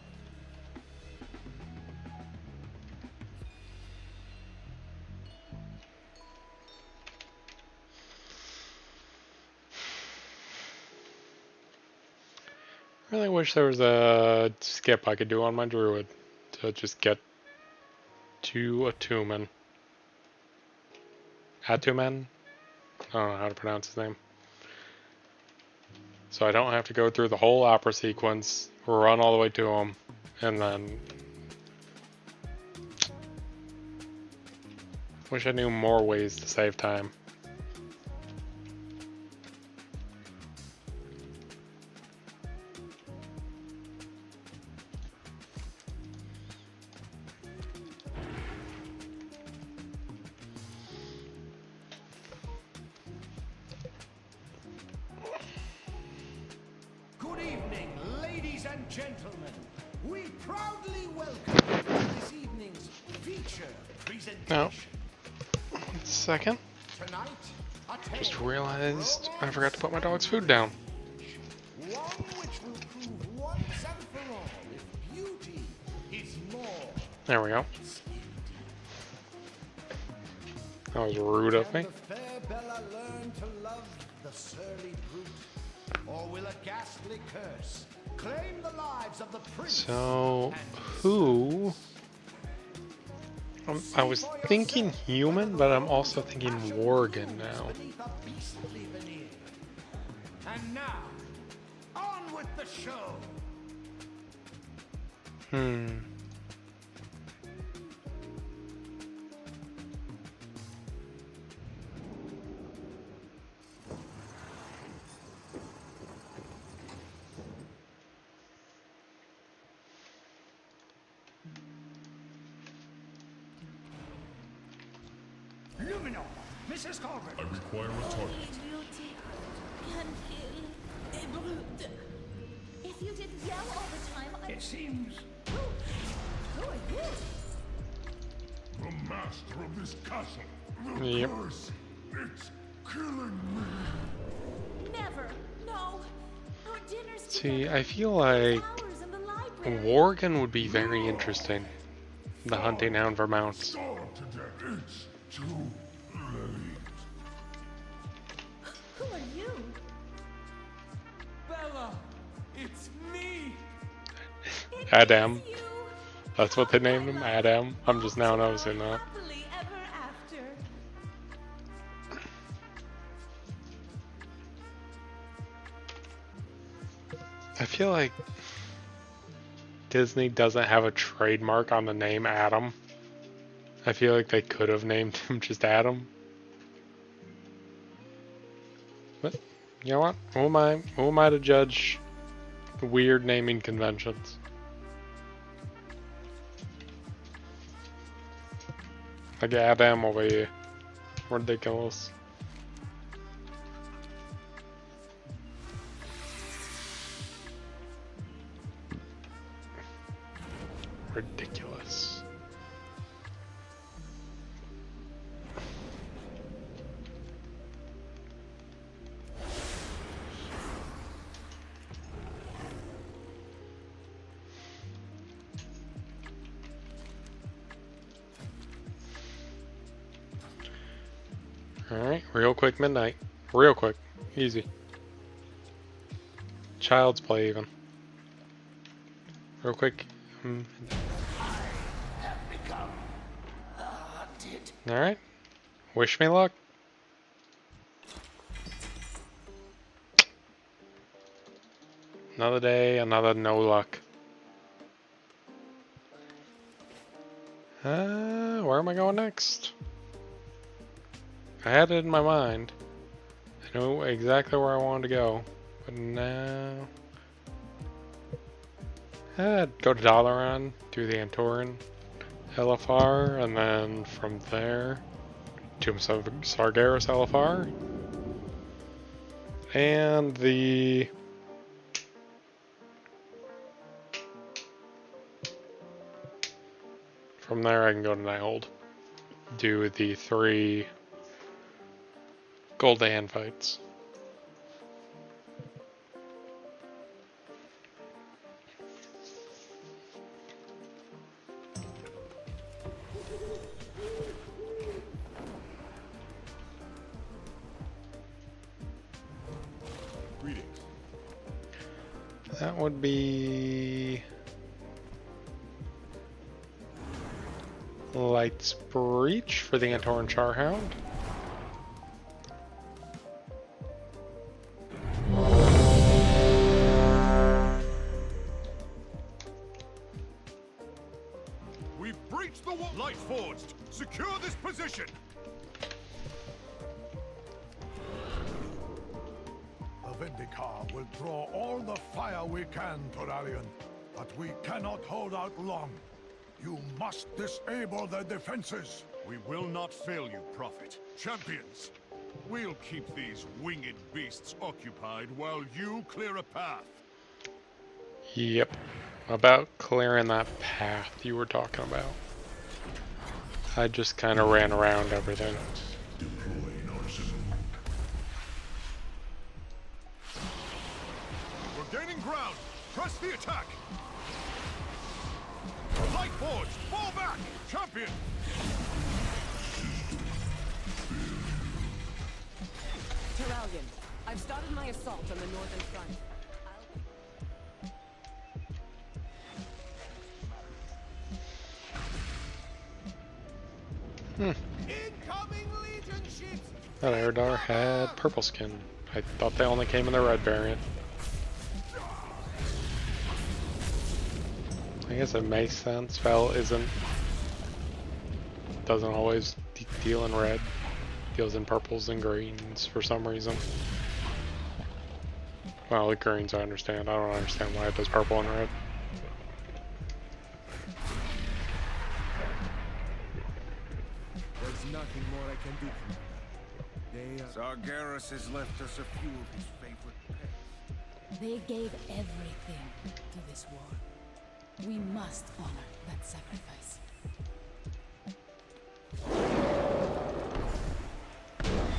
Speaker 1: I really wish there was a skip I could do on my druid to just get to Atumen. Atumen? I don't know how to pronounce his name. So I don't have to go through the whole opera sequence, run all the way to him, and then... Wish I knew more ways to save time.
Speaker 9: Good evening, ladies and gentlemen. We proudly welcome you to this evening's feature presentation.
Speaker 1: No. Second.
Speaker 9: Tonight, a tale
Speaker 1: Just
Speaker 9: of
Speaker 1: realized I
Speaker 9: romance
Speaker 1: forgot to put my
Speaker 9: and
Speaker 1: dog's food down.
Speaker 9: One which will prove once and for all if beauty is more.
Speaker 1: There we go. That was rude of me.
Speaker 9: Can the fair Bella learn to love the surly brute? Or will a ghastly curse claim the lives of the prince?
Speaker 1: So,
Speaker 9: and
Speaker 1: who... I was thinking human, but I'm also thinking Worgen now.
Speaker 9: beneath a beastly veneer? And now, on with the show. Luminor, Mrs. Colbert.
Speaker 4: I require a target.
Speaker 7: Beauty can kill a brute. If you did yell all the time,
Speaker 9: It seems
Speaker 7: Who are you?
Speaker 4: The master of this castle. The
Speaker 1: Yep.
Speaker 4: curse. It's killing me.
Speaker 7: Never. No. Our dinner's
Speaker 1: See, I feel like
Speaker 7: hours in the library.
Speaker 1: Worgen would be very interesting. The hunting hound for mounts.
Speaker 4: Starved to death. It's too late.
Speaker 7: Who are you?
Speaker 8: Bella, it's me.
Speaker 1: Adam.
Speaker 7: You.
Speaker 1: That's what they named him, Adam. I'm just now noticing that.
Speaker 7: Happily ever after.
Speaker 1: I feel like Disney doesn't have a trademark on the name Adam. I feel like they could have named him just Adam. But you know what? Who am I? Who am I to judge weird naming conventions? Like Adam over here. Ridiculous. Alright, real quick midnight. Real quick. Easy. Child's play even. Real quick. Alright. Wish me luck. Another day, another no luck. Where am I going next? I had it in my mind. I knew exactly where I wanted to go. But now... I'd go to Dalaran, do the Antoran LFR, and then from there, Tomb of Sargeras LFR. And the... From there I can go to Nighthold. Do the 3 Gul'dan fights.
Speaker 4: Greetings.
Speaker 1: That would be... Light's Breach for the Antoran Charhound.
Speaker 4: We've breached the wall. Light forged. Secure this position.
Speaker 9: The Vindicar will draw all the fire we can, Torarion, but we cannot hold out long. You must disable their defenses.
Speaker 4: We will not fail you, Prophet. Champions, we'll keep these winged beasts occupied while you clear a path.
Speaker 1: Yep. About clearing that path you were talking about. I just kind of ran around everything.
Speaker 4: We're gaining ground. Press the attack. Light forged. Fall back. Champion.
Speaker 7: Terralion, I've started my assault on the northern front.
Speaker 9: Incoming Legion ships!
Speaker 1: That Eredar had purple skin. I thought they only came in the red variant. I guess it makes sense. Fel doesn't always deal in red. Deals in purples and greens for some reason. Well, the greens I understand. I don't understand why it does purple and red.
Speaker 10: There's nothing more I can do for you. Sargeras has left us a few of his favorite pets.
Speaker 3: They gave everything to this war. We must honor that sacrifice.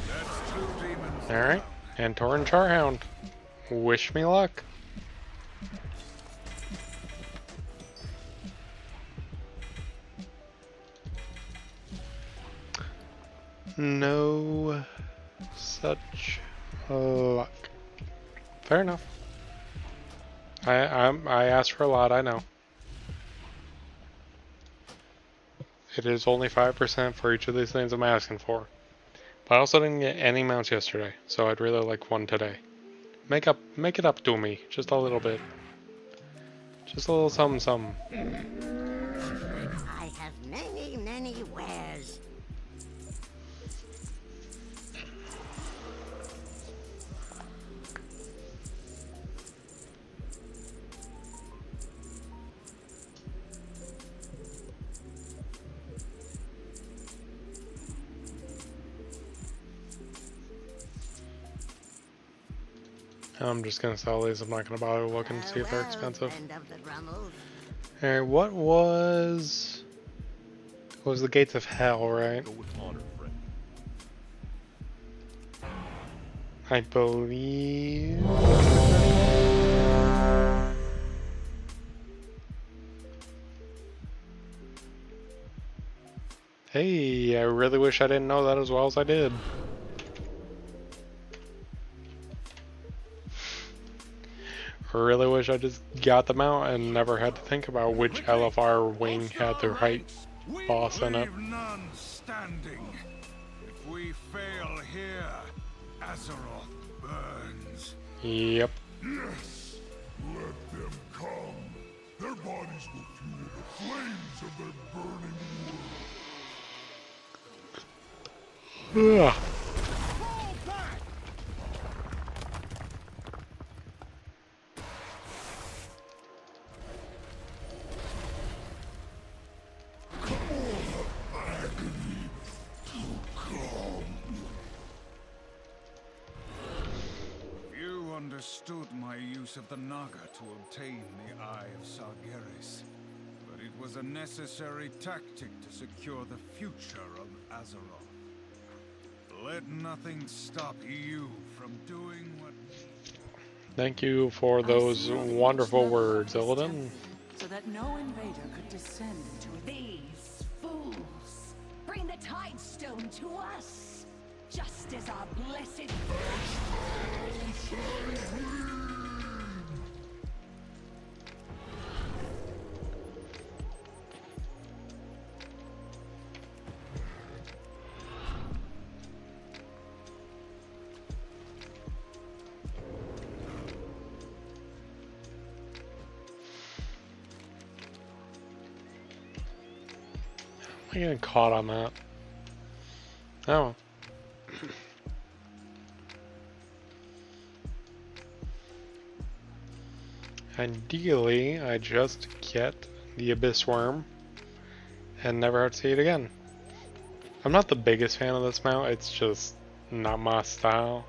Speaker 10: That's 2 demons.
Speaker 1: Alright, Antoran Charhound. Wish me luck. No such luck. Fair enough. I asked for a lot, I know. It is only 5% for each of these things I'm asking for. But I also didn't get any mounts yesterday, so I'd really like one today. Make it up to me, just a little bit. Just a little something.
Speaker 7: I have many wares.
Speaker 1: I'm just gonna sell these. I'm not gonna bother looking to see if they're expensive.
Speaker 7: Friend of the Brummels.
Speaker 1: Alright, what was the Gates of Hell, right?
Speaker 4: Go with honor, friend.
Speaker 1: I believe. Hey, I really wish I didn't know that as well as I did. really wish I just got them out and never had to think about which LFR wing had the right boss in it.
Speaker 4: Leave none standing. If we fail here, Azeroth burns.
Speaker 1: Yep.
Speaker 6: Yes! Let them come. Their bodies will fuel the flames of their burning world.
Speaker 1: Ugh.
Speaker 4: Fall back! You understood my use of the Naga to obtain the Eye of Sargeras, but it was a necessary tactic to secure the future of Azeroth. Let nothing stop you from doing what...
Speaker 1: Thank you for those wonderful words, Illidan.
Speaker 2: So that no invader could descend into it.
Speaker 7: These fools bring the Tide Stone to us, just as our blessed
Speaker 1: I'm getting caught on that. Oh. Ideally, I just get the Abyss Worm and never have to see it again. I'm not the biggest fan of this mount, it's just not my style.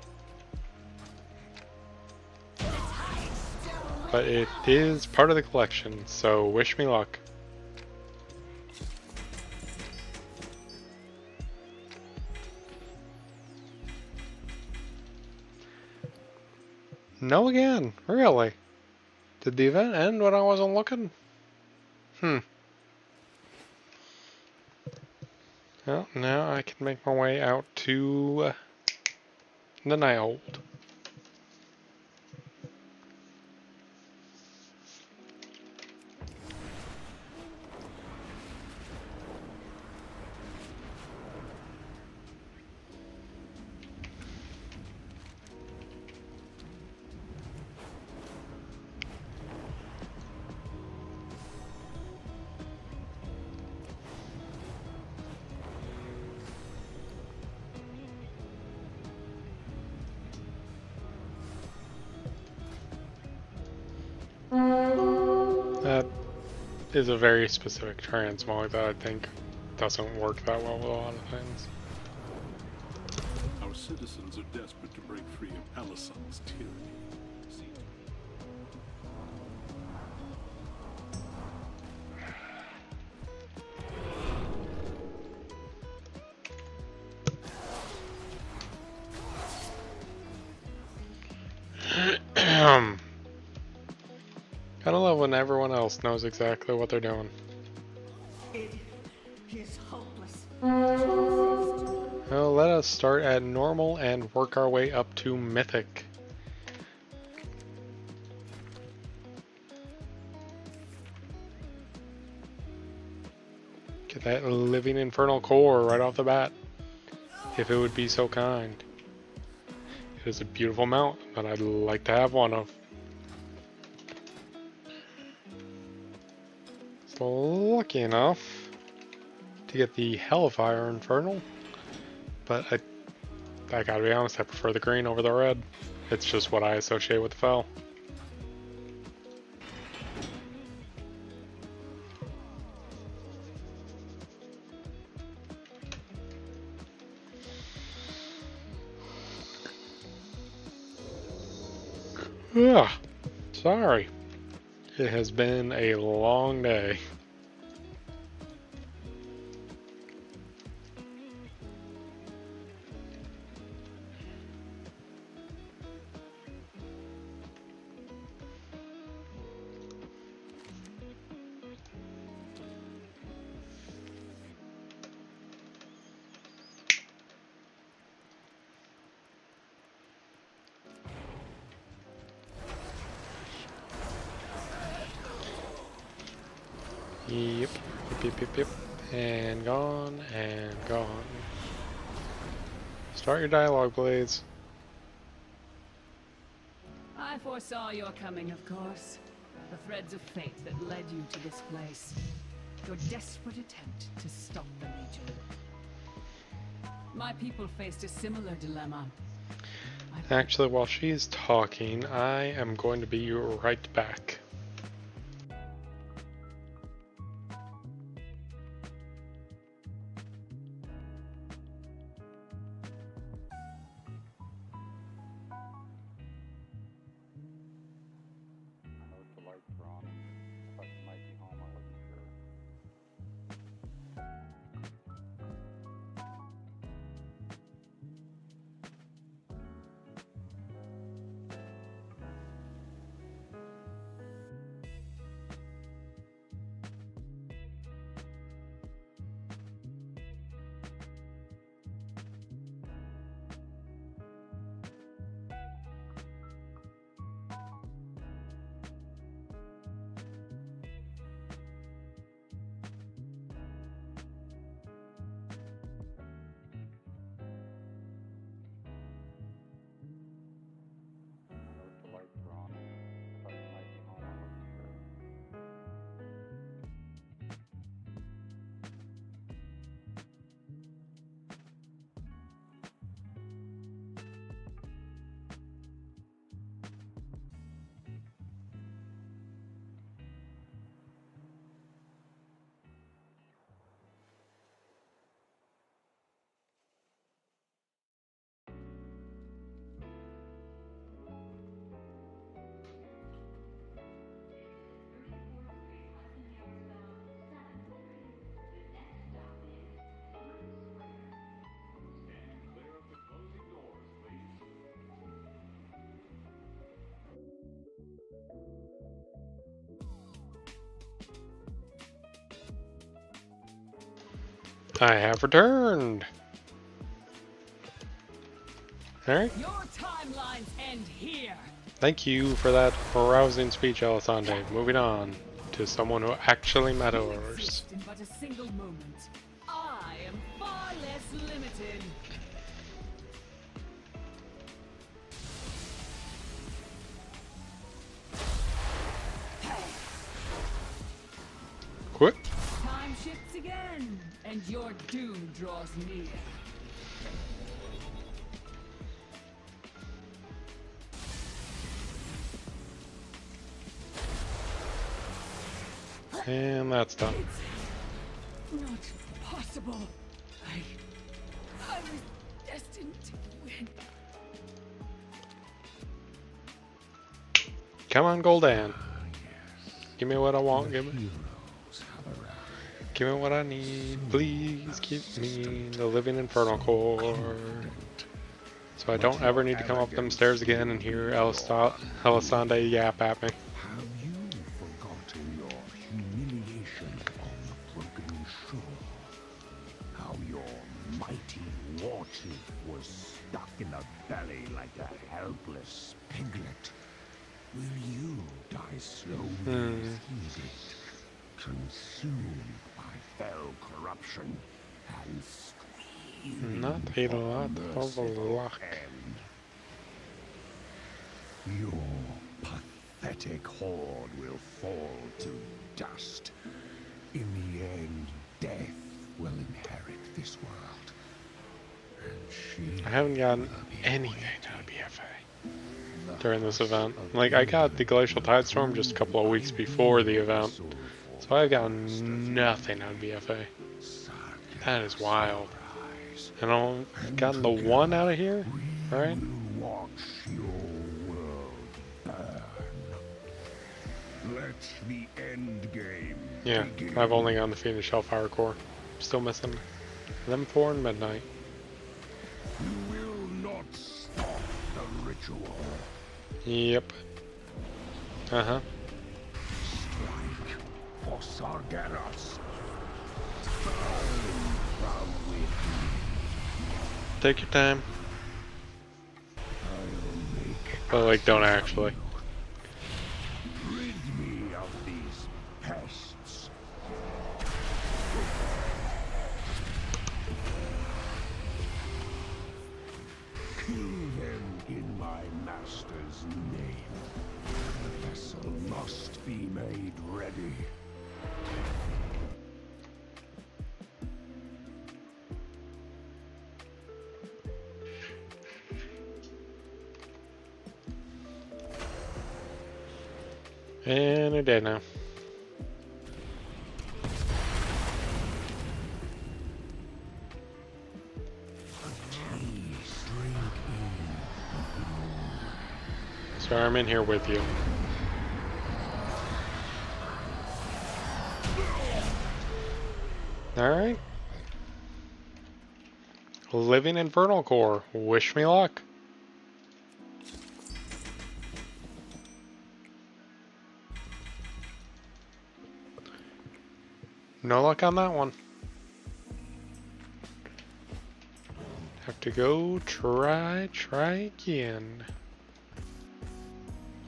Speaker 1: But it is part of the collection, so wish me luck. No again, really? Did the event end when I wasn't looking? Well, now I can make my way out to the Nighthold. That is a very specific transmog that I think doesn't work that well with a lot of things.
Speaker 11: Our citizens are desperate to break free of Alison's tyranny.
Speaker 1: Kinda love when everyone else knows exactly what they're doing.
Speaker 7: It is hopeless.
Speaker 1: Well, let us start at normal and work our way up to mythic. Get that living infernal core right off the bat, if it would be so kind. It is a beautiful mount that I'd like to have one of. So lucky enough to get the Hellfire Infernal, but I gotta be honest, I prefer the green over the red. It's just what I associate with the Fel. Ugh, sorry. It has been a long day. Yep. Yep. And gone, and gone. Start your dialogue, Blades.
Speaker 7: I foresaw your coming, of course. The threads of fate that led you to this place. Your desperate attempt to stop the Legion. My people faced a similar dilemma.
Speaker 1: Actually, while she's talking, I am going to be right back. I have returned. Alright.
Speaker 7: Your timelines end here.
Speaker 1: Thank you for that rousing speech, Elisande. Moving on to someone who actually matters.
Speaker 7: In but a single moment, I am far less limited.
Speaker 1: Quit.
Speaker 7: Time shifts again, and your doom draws near.
Speaker 1: And that's done.
Speaker 7: It's not possible. I was destined to win.
Speaker 1: Come on, Gul'dan. Give me what I want. Give me what I need. Please give me the living infernal core, so I don't ever need to come up them stairs again and hear Elisande yap at me.
Speaker 4: Have you forgotten your humiliation on the broken shore? How your mighty war chief was stuck in the belly like a helpless piglet? Will you die slowly, consumed by fell corruption and scream
Speaker 1: Not a lot of luck.
Speaker 4: Your pathetic horde will fall to dust. In the end, death will inherit this world. And she
Speaker 1: I haven't gotten anything out of BFA during this event. Like, I got the Glacial Tidestorm just a couple of weeks before the event, so I've gotten nothing out of BFA. That is wild. And I've gotten the one out of here, right?
Speaker 4: watch your world burn. Let the end game
Speaker 1: Yeah,
Speaker 4: begin.
Speaker 1: I've only gotten the Fiendish Hellfire Core. Still missing them 4 and Midnight.
Speaker 4: You will not stop the ritual.
Speaker 1: Yep. Uh-huh.
Speaker 4: Strike for Sargeras. Burn from within.
Speaker 1: Take your time.
Speaker 4: I'll make
Speaker 1: But, like, don't actually.
Speaker 4: rid me of these pests.
Speaker 6: Kill them in my master's name. The vessel must be made ready.
Speaker 1: Any day now. So I'm in here with you. Alright. Living Infernal Core. Wish me luck. No luck on that one. Have to go try again.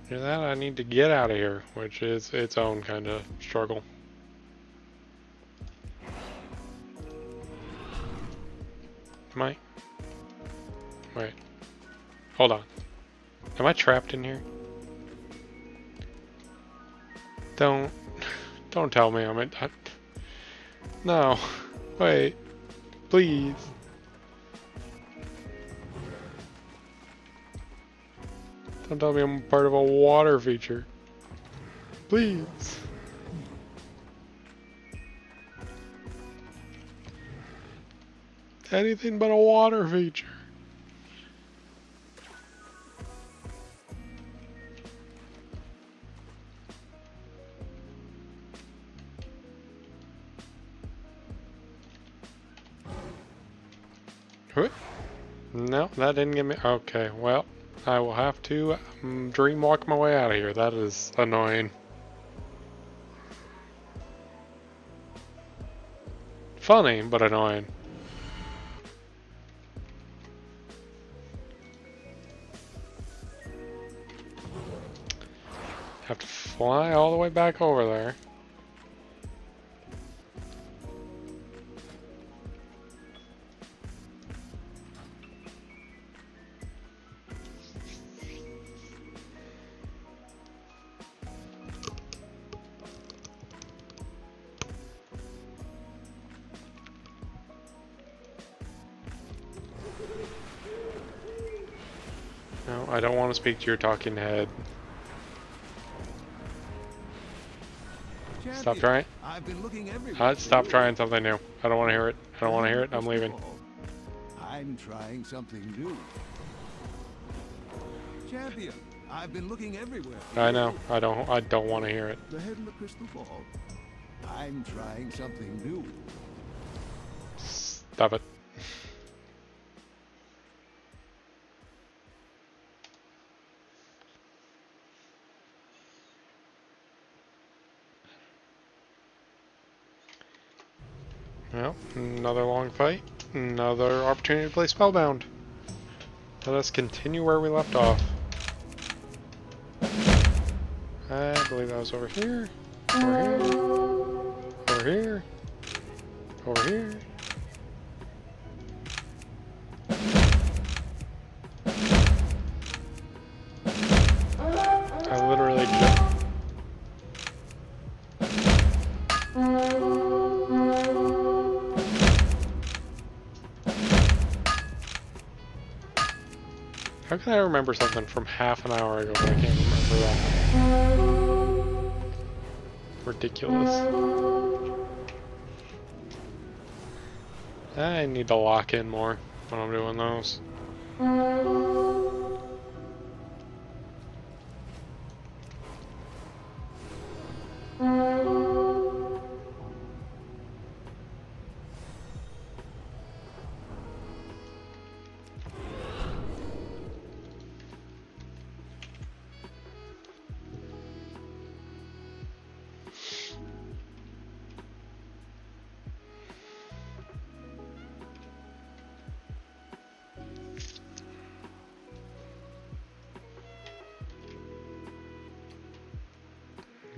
Speaker 1: After that, I need to get out of here, which is its own kind of struggle. Am I? Wait. Hold on. Am I trapped in here? Don't tell me I'm in. No. Wait. Please. Don't tell me I'm part of a water feature. Please. Anything but a water feature. No, that didn't get me. Okay, well, I will have to dream walk my way out of here. That is annoying. Funny, but annoying. Have to fly all the way back over there. No, I don't want to speak to your talking head. Stop trying.
Speaker 5: I've been looking everywhere.
Speaker 1: Stop trying something new. I don't want to hear it. I don't want to hear it. I'm leaving.
Speaker 5: I'm trying something new. Champion, I've been looking everywhere.
Speaker 1: I know. I don't want to hear it.
Speaker 5: The head in the crystal ball. I'm trying something new.
Speaker 1: Stop it. Well, another long fight, another opportunity to play Spellbound. Let us continue where we left off. I believe that was over here, over here, over here, over here. I literally just... How can I remember something from half an hour ago, but I can't remember that? Ridiculous. I need to lock in more when I'm doing those.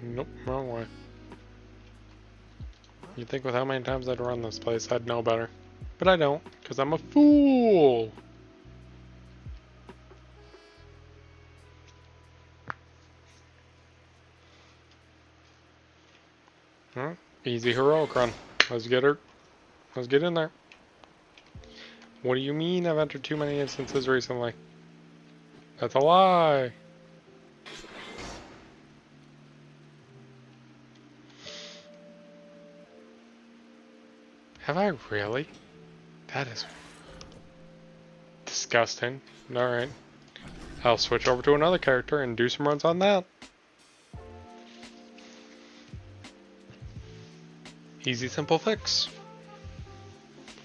Speaker 1: Nope, wrong way. You'd think with how many times I'd run this place, I'd know better. But I don't, because I'm a fool! Huh? Easy heroic run. Let's get her. Let's get in there. What do you mean I've entered too many instances recently? That's a lie. Have I really? That is disgusting. Alright. I'll switch over to another character and do some runs on that. Easy, simple fix.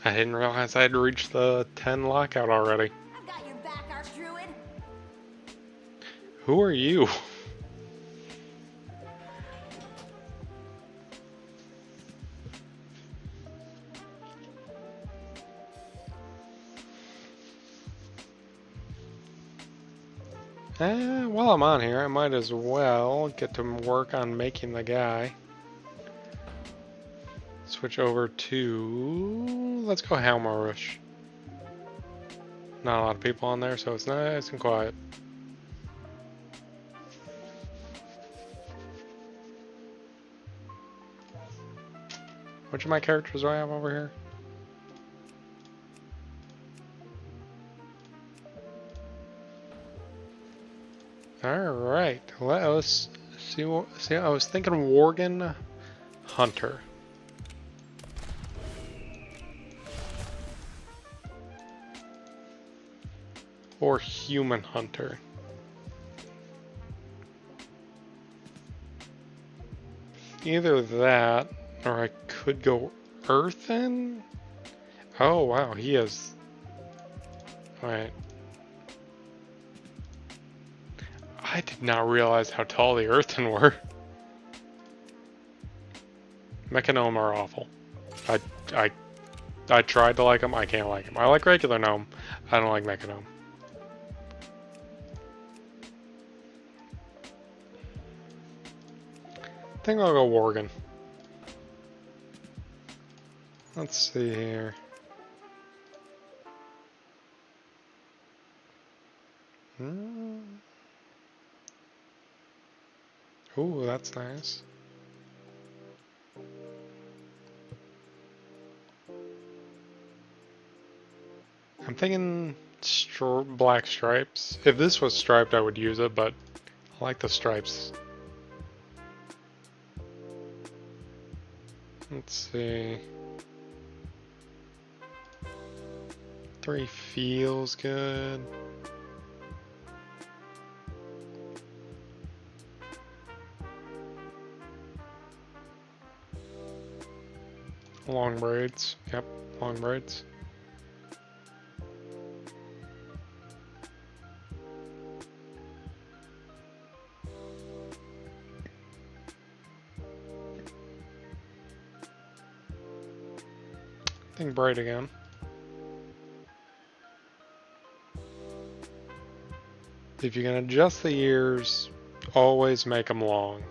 Speaker 1: I didn't realize I had reached the 10 lockout already.
Speaker 12: I've got your back, Archdruid.
Speaker 1: Who are you? While I'm on here, I might as well get to work on making the guy. Switch over to... let's go Helmarush. Not a lot of people on there, so it's nice and quiet. Which of my characters do I have over here? Alright, let us see what... see, I was thinking Worgen Hunter. Or Human Hunter. Either that, or I could go Earthen? Oh wow, he is... Alright. I did not realize how tall the Earthen were. Mechanome are awful. I tried to like them, I can't like them. I like regular gnome, I don't like Mechanome. I think I'll go Worgen. Let's see here. Ooh, that's nice. I'm thinking black stripes. If this was striped, I would use it, but I like the stripes. Let's see. 3 feels good. Long braids. Yep, long braids. I think braid again. If you can adjust the ears, always make them long.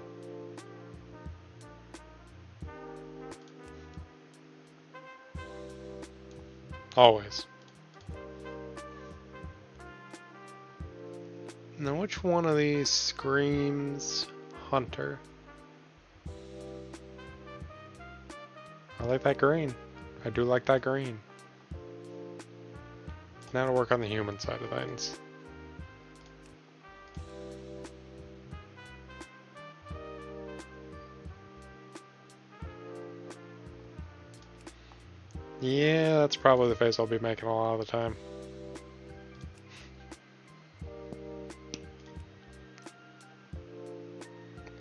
Speaker 1: Always. Now which one of these screams Hunter? I like that green. I do like that green. Now to work on the human side of things. Yeah, that's probably the face I'll be making a lot of the time.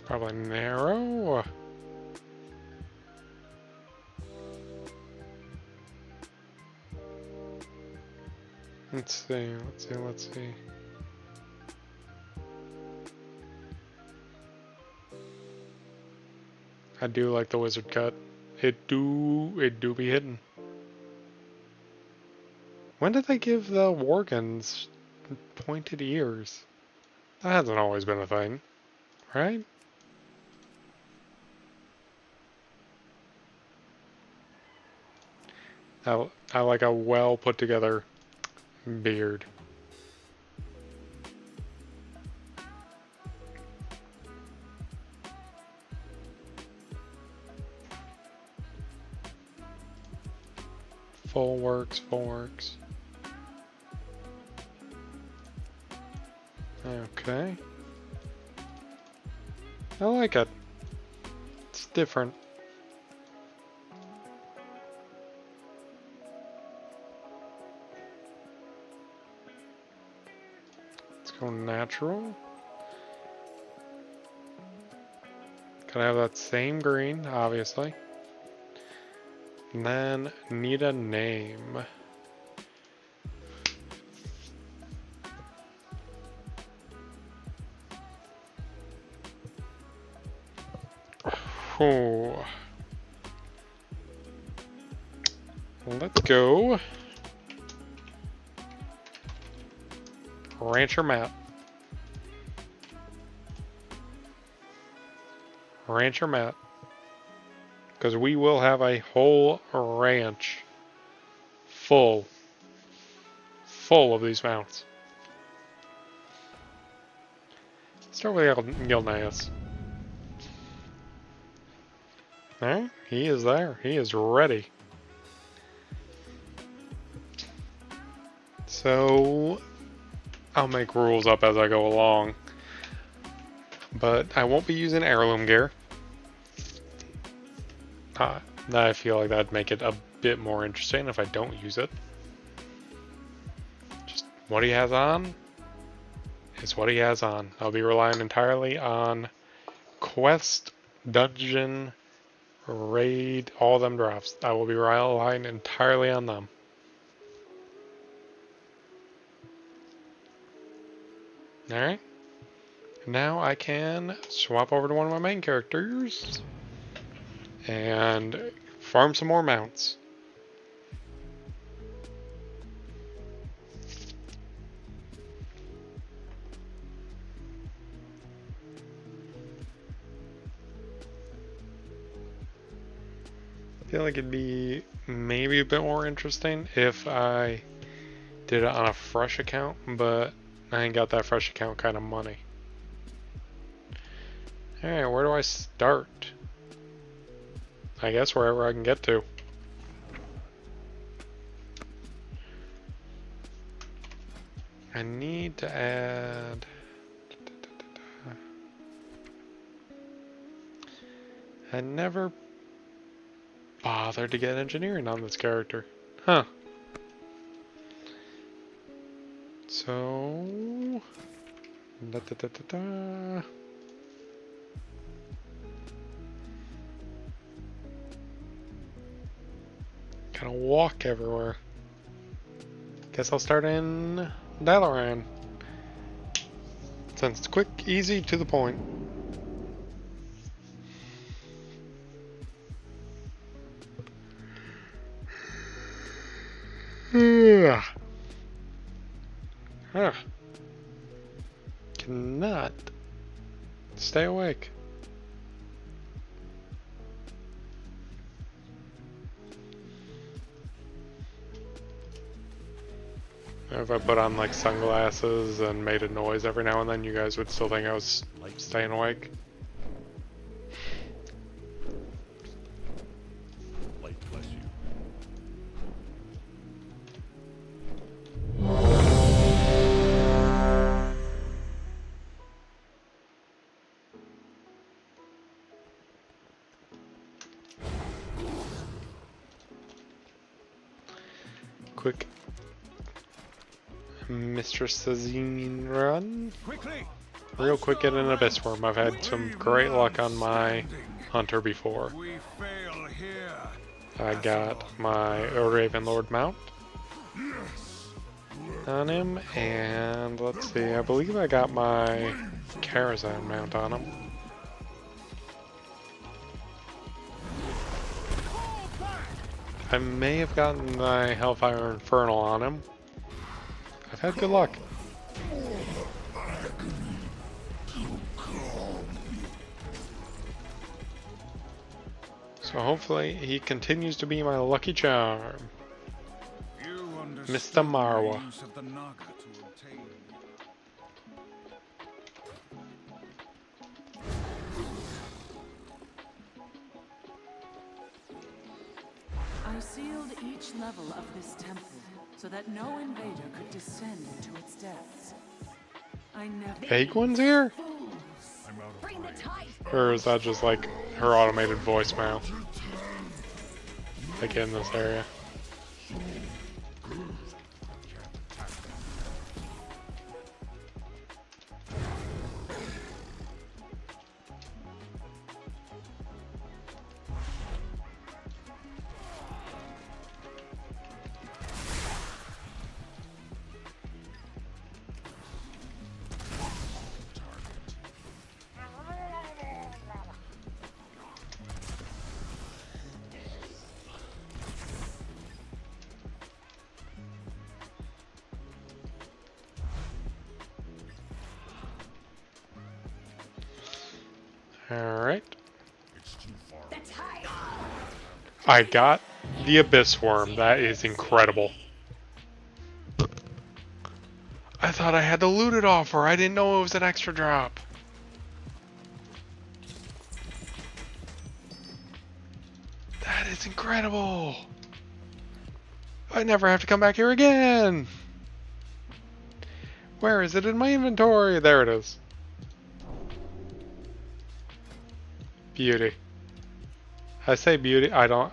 Speaker 1: Probably narrow. Let's see, let's see. I do like the wizard cut. It do be hidden. When did they give the Worgens pointed ears? That hasn't always been a thing, right? I like a well put together beard. Full works, full works. Okay. I like it. It's different. Let's go natural. Gotta have that same green, obviously. And then need a name. Oh. Let's go. Rancher Matt. Rancher Matt. Because we will have a whole ranch full of these mounts. Start with Gilneas. Alright, he is there. He is ready. So, I'll make rules up as I go along. But I won't be using heirloom gear. I feel like that'd make it a bit more interesting if I don't use it. Just what he has on is what he has on. I'll be relying entirely on quest, dungeon, raid, all of them drops. I will be relying entirely on them. Alright. Now I can swap over to one of my main characters and farm some more mounts. I feel like it'd be maybe a bit more interesting if I did it on a fresh account, but I ain't got that fresh account kind of money. Alright, where do I start? I guess wherever I can get to. I need to add... I never bothered to get engineering on this character. Huh. So... Gotta walk everywhere. Guess I'll start in Dalaran. Since it's quick, easy, to the point. Cannot stay awake. If I put on like sunglasses and made a noise every now and then, you guys would still think I was staying awake.
Speaker 4: Light bless you.
Speaker 1: Quick Mistress Azine run. Real quick in an Abyss Worm. I've had some great luck on my Hunter before. I got my Raven Lord mount on him, and let's see, I believe I got my Karazhan mount on him. I may have gotten my Hellfire Infernal on him. I've had good luck. So hopefully he continues to be my lucky charm. Mr. Marwa.
Speaker 2: I You sealed each level of this temple so that no invader could descend into its depths. I never.
Speaker 1: Fake ones here?
Speaker 7: Bring the tide.
Speaker 1: Or is that just like her automated voicemail? Like in this area. Alright. I got the Abyss Worm. That is incredible. I thought I had to loot it off, or I didn't know it was an extra drop. That is incredible. I never have to come back here again. Where is it in my inventory? There it is. Beauty. I say beauty, I don't,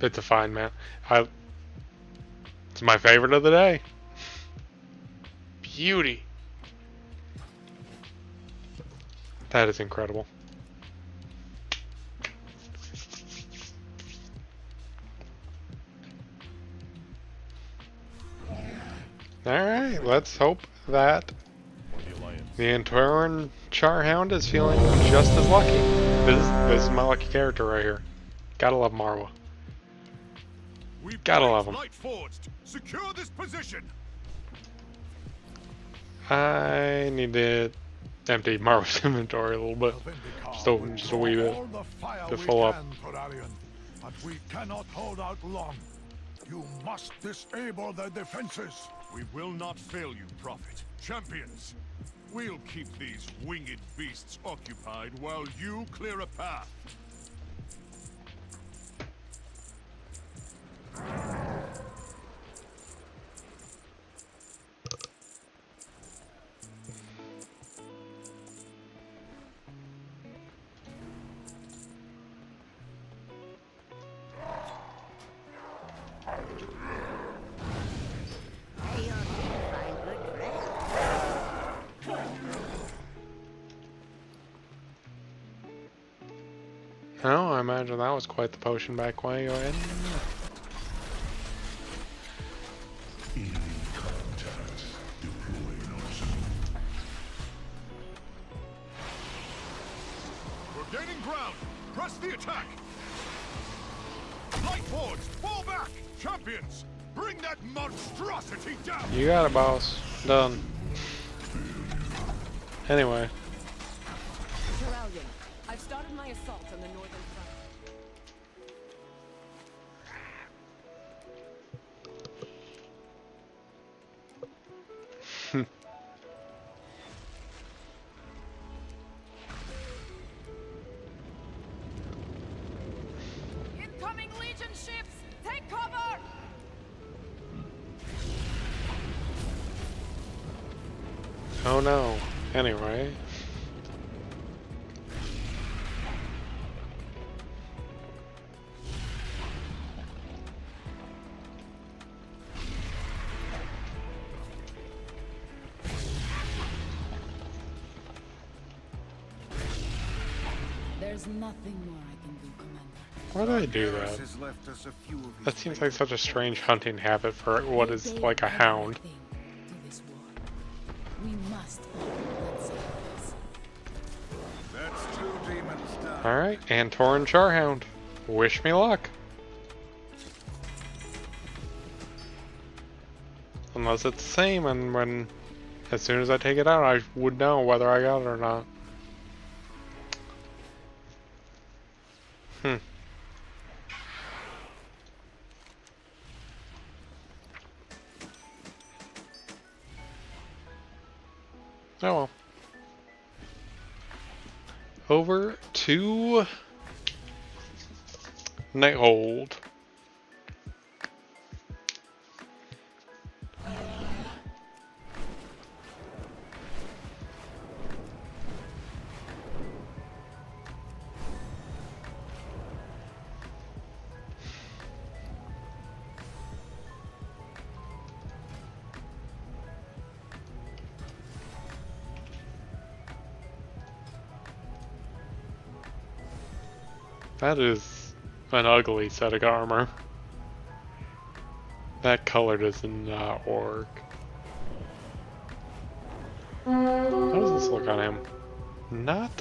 Speaker 1: it's a fine, man. It's my favorite of the day. Beauty. That is incredible. Alright, let's hope that the Antoran Charhound is feeling just as lucky. This is my lucky character right here. Gotta love Marwa. Gotta love him.
Speaker 4: Secure this position.
Speaker 1: I need to empty Marwa's inventory a little bit. Just a wee bit to fill up.
Speaker 9: But we cannot hold out long. You must disable the defenses.
Speaker 4: We will not fail you, Prophet. Champions, we'll keep these winged beasts occupied while you clear a path.
Speaker 1: Oh, I imagine that was quite the potion back way. Go ahead.
Speaker 4: We're gaining ground. Press the attack. Lightfords, fall back. Champions, bring that monstrosity down.
Speaker 1: You got it, boss. Done. Anyway.
Speaker 7: Geraldian, I've started my assault on the northern front. Incoming Legion ships! Take cover!
Speaker 1: Oh no. Anyway.
Speaker 3: There's nothing more I can do, Commander.
Speaker 1: Why do they do that? That seems like such a strange hunting habit for what is like a hound.
Speaker 3: We must honor that sacrifice.
Speaker 10: That's two demons down.
Speaker 1: Alright, Antoran Charhound. Wish me luck. Unless it's the same, and when, as soon as I take it out, I would know whether I got it or not. Oh well. Over to Nighthold. That is an ugly set of armor. That color does not work. How does this look on him? Not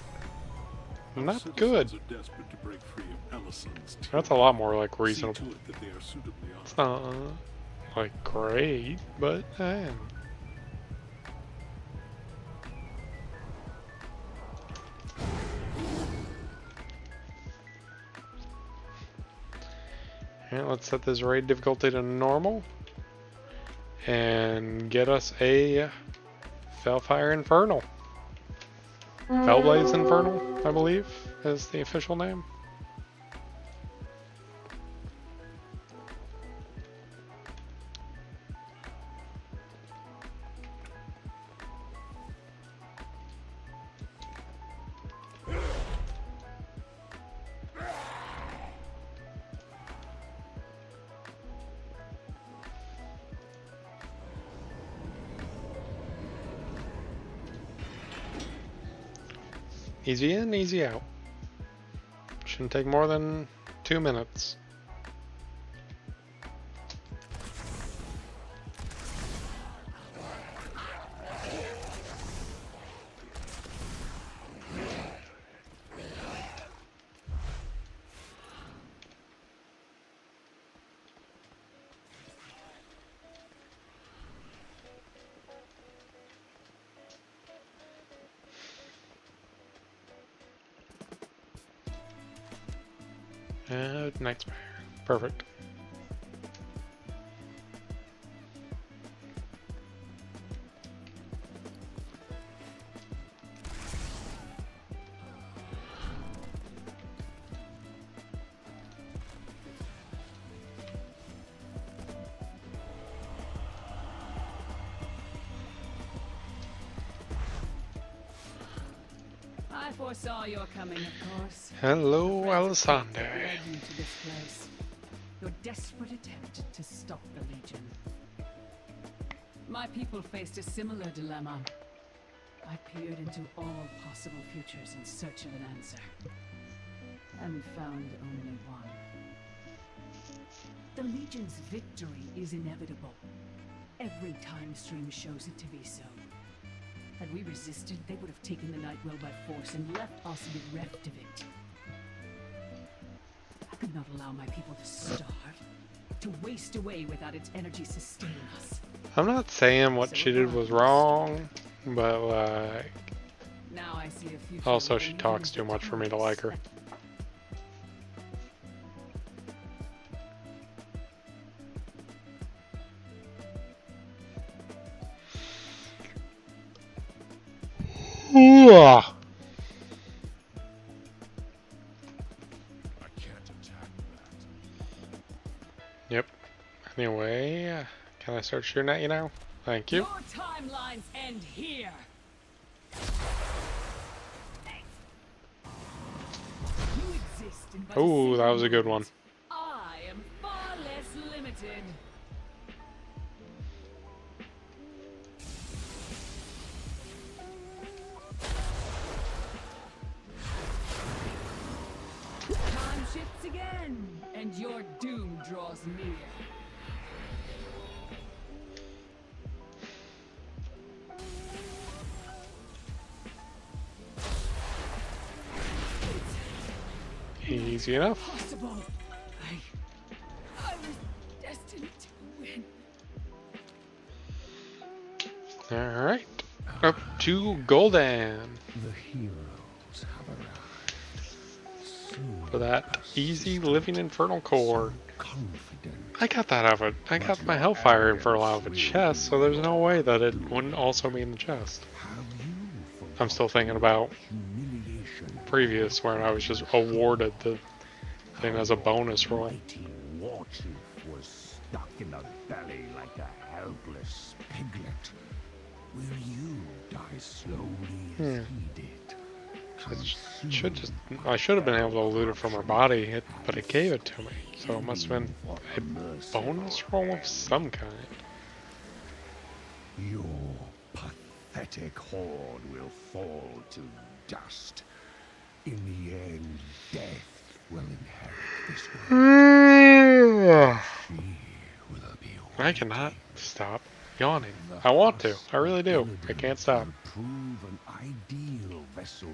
Speaker 1: good.
Speaker 11: Are desperate to break free of Alison's tyranny.
Speaker 1: That's a lot more like
Speaker 11: See
Speaker 1: reasonable.
Speaker 11: to it that they are suitably armed.
Speaker 1: It's not like great, but Alright, let's set this raid difficulty to normal and get us a Felfire Infernal. Fellblaze Infernal, I believe, is the official name. Easy in, easy out. Shouldn't take more than 2 minutes. Nightspire. Perfect.
Speaker 7: I foresaw your coming, of course.
Speaker 1: Hello, Alessandre.
Speaker 7: Led you to this place. Your desperate attempt to stop the Legion. My people faced a similar dilemma. I peered into all possible futures in search of an answer. And found only one. The Legion's victory is inevitable. Every time stream shows it to be so. Had we resisted, they would have taken the Nightwell by force and left us bereft of it. I could not allow my people to starve, to waste away without its energy sustaining us.
Speaker 1: I'm not saying what she did was wrong, but like,
Speaker 7: Now I see a future
Speaker 1: also
Speaker 7: with
Speaker 1: she
Speaker 7: a
Speaker 1: talks too
Speaker 7: limited
Speaker 1: much for me to like her.
Speaker 4: I can't attack that.
Speaker 1: Yep. Anyway, can I start shooting at you now? Thank you.
Speaker 7: Your timelines end here. You exist in but a
Speaker 1: Oh, that was a
Speaker 7: single
Speaker 1: good one.
Speaker 7: moment. I am far less limited. Time shifts again, and your doom draws near.
Speaker 1: Easy enough.
Speaker 7: Possible. I was destined to win.
Speaker 1: Alright. Up to Golden.
Speaker 5: The heroes have arrived. Soon
Speaker 1: For that easy living Infernal Core.
Speaker 5: confident.
Speaker 1: I got that out of it. I got my Hellfire Infernal out of a chest, so there's no way that it wouldn't also be in the chest.
Speaker 5: Have you
Speaker 1: I'm still thinking about
Speaker 5: humiliation?
Speaker 1: previous where I was just awarded the thing as a bonus roll.
Speaker 5: Mighty war chief was stuck in the belly like a helpless piglet. Will you die slowly as he did?
Speaker 1: I should have been able to loot it from her body, but it gave it to me. So it must have been a bonus roll of some kind.
Speaker 5: Your pathetic horde will fall to dust. In the end, death will inherit this world. She will be
Speaker 1: I cannot stop yawning. I want to. I really do. I can't stop.
Speaker 5: prove an ideal vessel.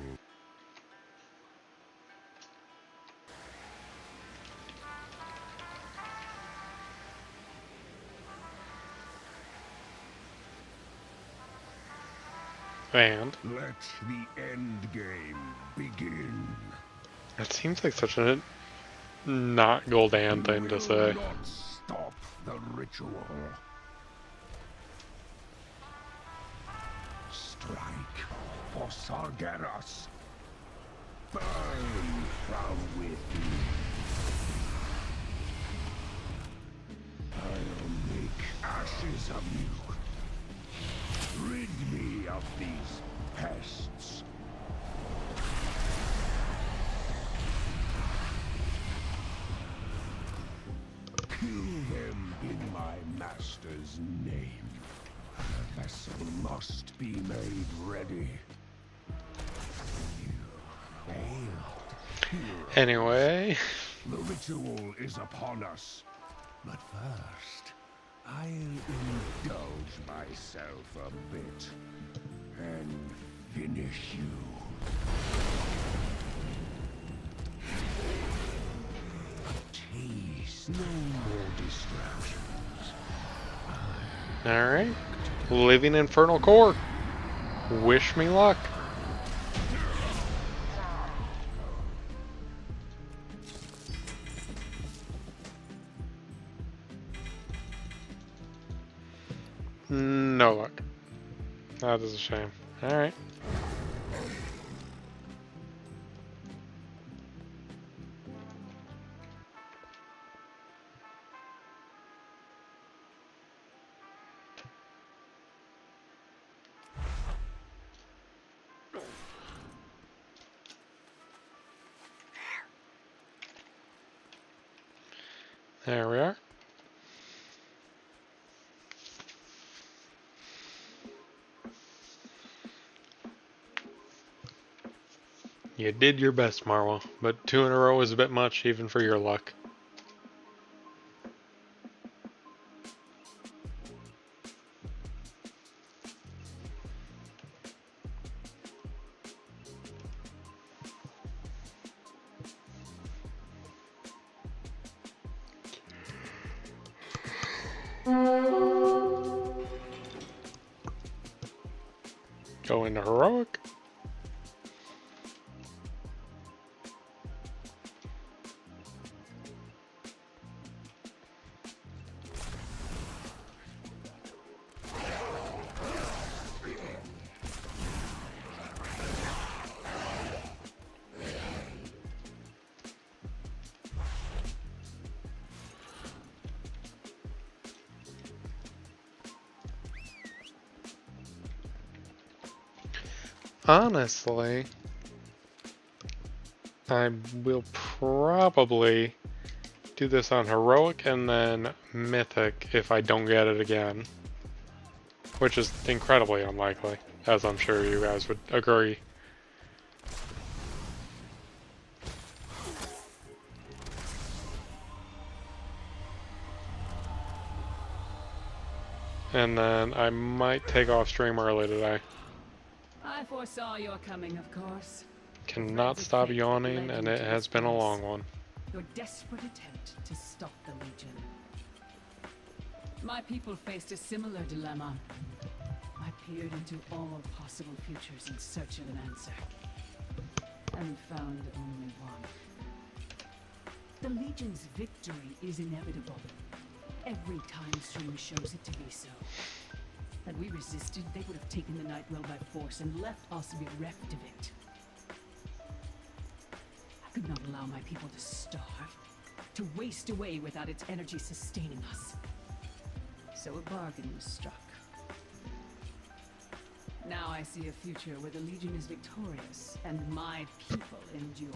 Speaker 1: And
Speaker 5: Let the end game begin.
Speaker 1: it seems like such a not Gul'dan thing to say.
Speaker 5: Not stop the ritual. Strike for Sargeras. Burn from within. I'll make ashes of you. Rid me of these pests. Kill them in my master's name. The vessel must be made ready. You failed.
Speaker 1: Anyway,
Speaker 5: The ritual is upon us. But first, I'll indulge myself a bit and finish you. A taste, no more distractions.
Speaker 1: alright. Living Infernal Core. Wish me luck. No luck. That is a shame. Alright. There we are. You did your best, Marwa, but 2 in a row is a bit much even for your luck. Go into heroic. Honestly, I will probably do this on heroic and then mythic if I don't get it again, which is incredibly unlikely, as I'm sure you guys would agree. And then I might take off stream early today.
Speaker 7: I foresaw your coming, of course.
Speaker 1: Cannot stop yawning, and it has been a long one.
Speaker 7: Your desperate attempt to stop the Legion. My people faced a similar dilemma. I peered into all possible futures in search of an answer, and found only one. The Legion's victory is inevitable. Every time stream shows it to be so. Had we resisted, they would have taken the Nightwell by force and left us bereft of it. I could not allow my people to starve, to waste away without its energy sustaining us. So a bargain was struck. Now I see a future where the Legion is victorious and my people endure.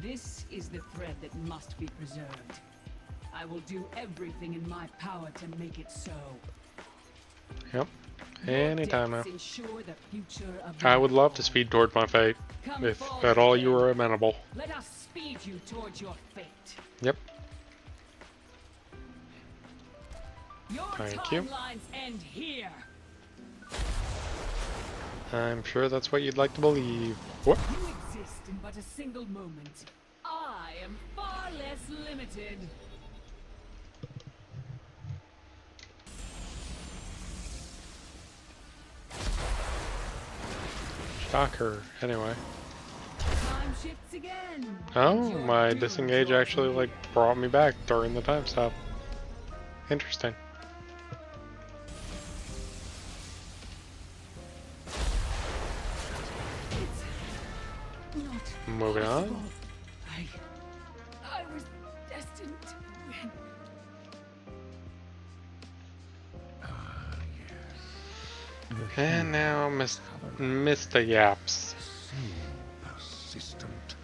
Speaker 7: This is the thread that must be preserved. I will do everything in my power to make it so.
Speaker 1: Yep. Anytime now.
Speaker 7: Ensure the future of
Speaker 1: I would love to speed toward my fate, if at all you were amenable.
Speaker 7: Let us speed you towards your fate.
Speaker 1: Yep.
Speaker 7: Your
Speaker 1: Thank you.
Speaker 7: timelines end here.
Speaker 1: I'm sure that's what you'd like to believe. What?
Speaker 7: You exist in but a single moment. I am far less limited.
Speaker 1: Shocker. Anyway.
Speaker 7: Time shifts again.
Speaker 1: Oh, my disengage actually like brought me back during the time stop. Interesting. Moving on.
Speaker 7: I was destined to win.
Speaker 1: And now Mr. Yaps.
Speaker 5: So persistent,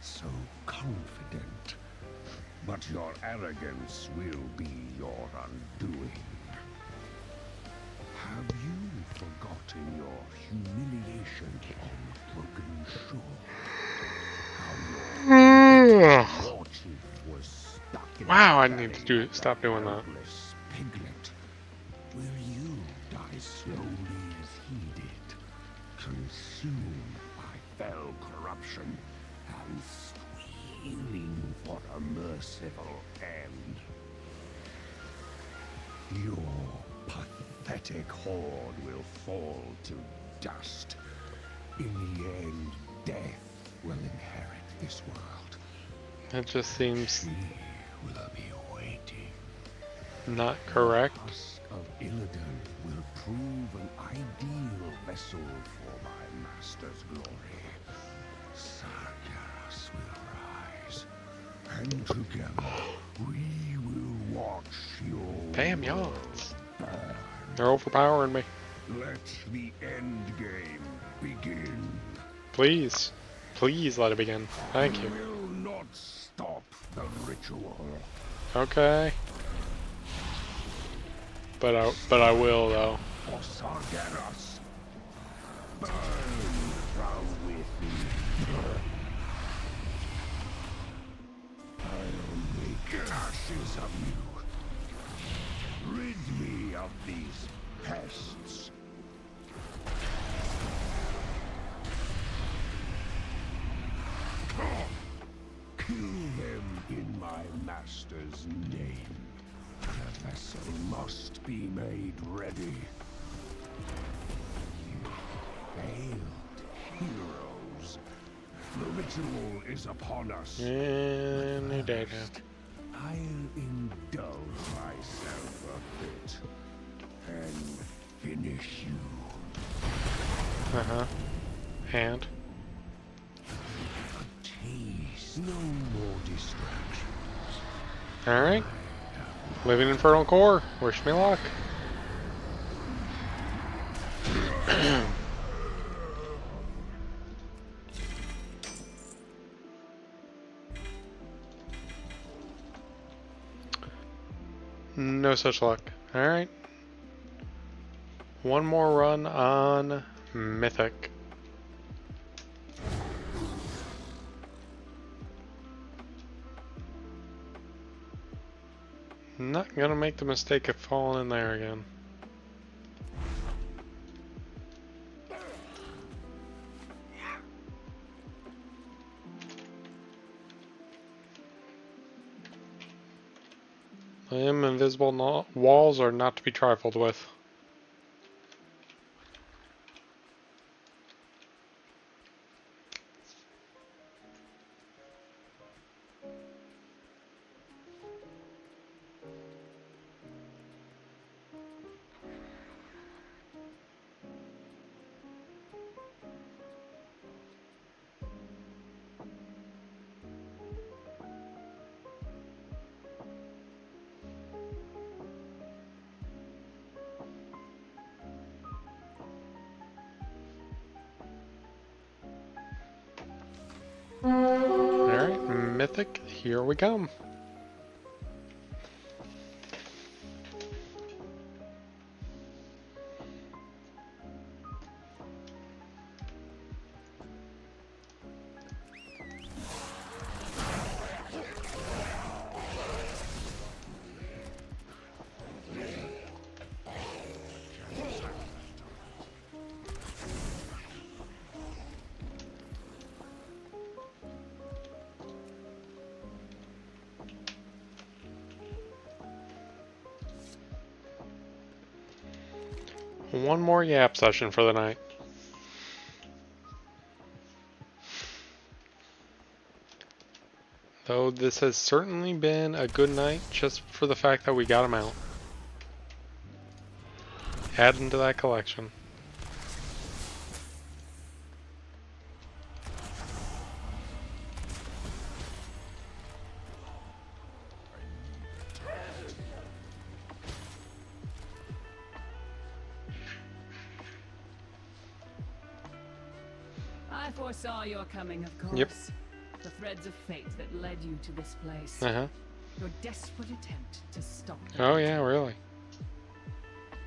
Speaker 5: so confident. But your arrogance will be your undoing. Have you forgotten your humiliation on Broken Shore? How your war chief was stuck in
Speaker 1: Wow, I
Speaker 5: a
Speaker 1: need
Speaker 5: valley
Speaker 1: to
Speaker 5: like
Speaker 1: stop
Speaker 5: a
Speaker 1: doing that.
Speaker 5: helpless piglet. Will you die slowly as he did, consumed by fell corruption and squealing for a merciful end? Your pathetic horde will fall to dust. In the end, death will inherit this world.
Speaker 1: That just seems
Speaker 5: She will be waiting.
Speaker 1: not correct.
Speaker 5: Husk of Illidan will prove an ideal vessel for my master's glory. Sargeras will rise, and together we will watch your
Speaker 1: Damn
Speaker 5: world
Speaker 1: yawns.
Speaker 5: burn.
Speaker 1: They're overpowering me.
Speaker 5: Let the end game begin.
Speaker 1: Please. Please let it begin. Thank you.
Speaker 5: Will not stop the ritual.
Speaker 1: Okay. But I will though.
Speaker 5: For Sargeras, burn from within. I'll make ashes of you. Rid me of these pests. Kill them in my master's name. The vessel must be made ready. You failed, heroes. The ritual is upon us.
Speaker 1: Any day now.
Speaker 5: I'll indulge myself a bit and finish you.
Speaker 1: Uh-huh. And?
Speaker 5: Taste no more distractions.
Speaker 1: Alright. Living Infernal Core. Wish me luck. No such luck. Alright. One more run on Mythic. Not gonna make the mistake of falling in there again. Them invisible walls are not to be trifled with. Alright, Mythic, here we come. one more yap session for the night. Though this has certainly been a good night just for the fact that we got him out. Add into that collection.
Speaker 7: I foresaw your coming, of course.
Speaker 1: Yep.
Speaker 7: The threads of fate that led you to this place.
Speaker 1: Uh-huh.
Speaker 7: Your desperate attempt to stop them.
Speaker 1: Oh yeah, really?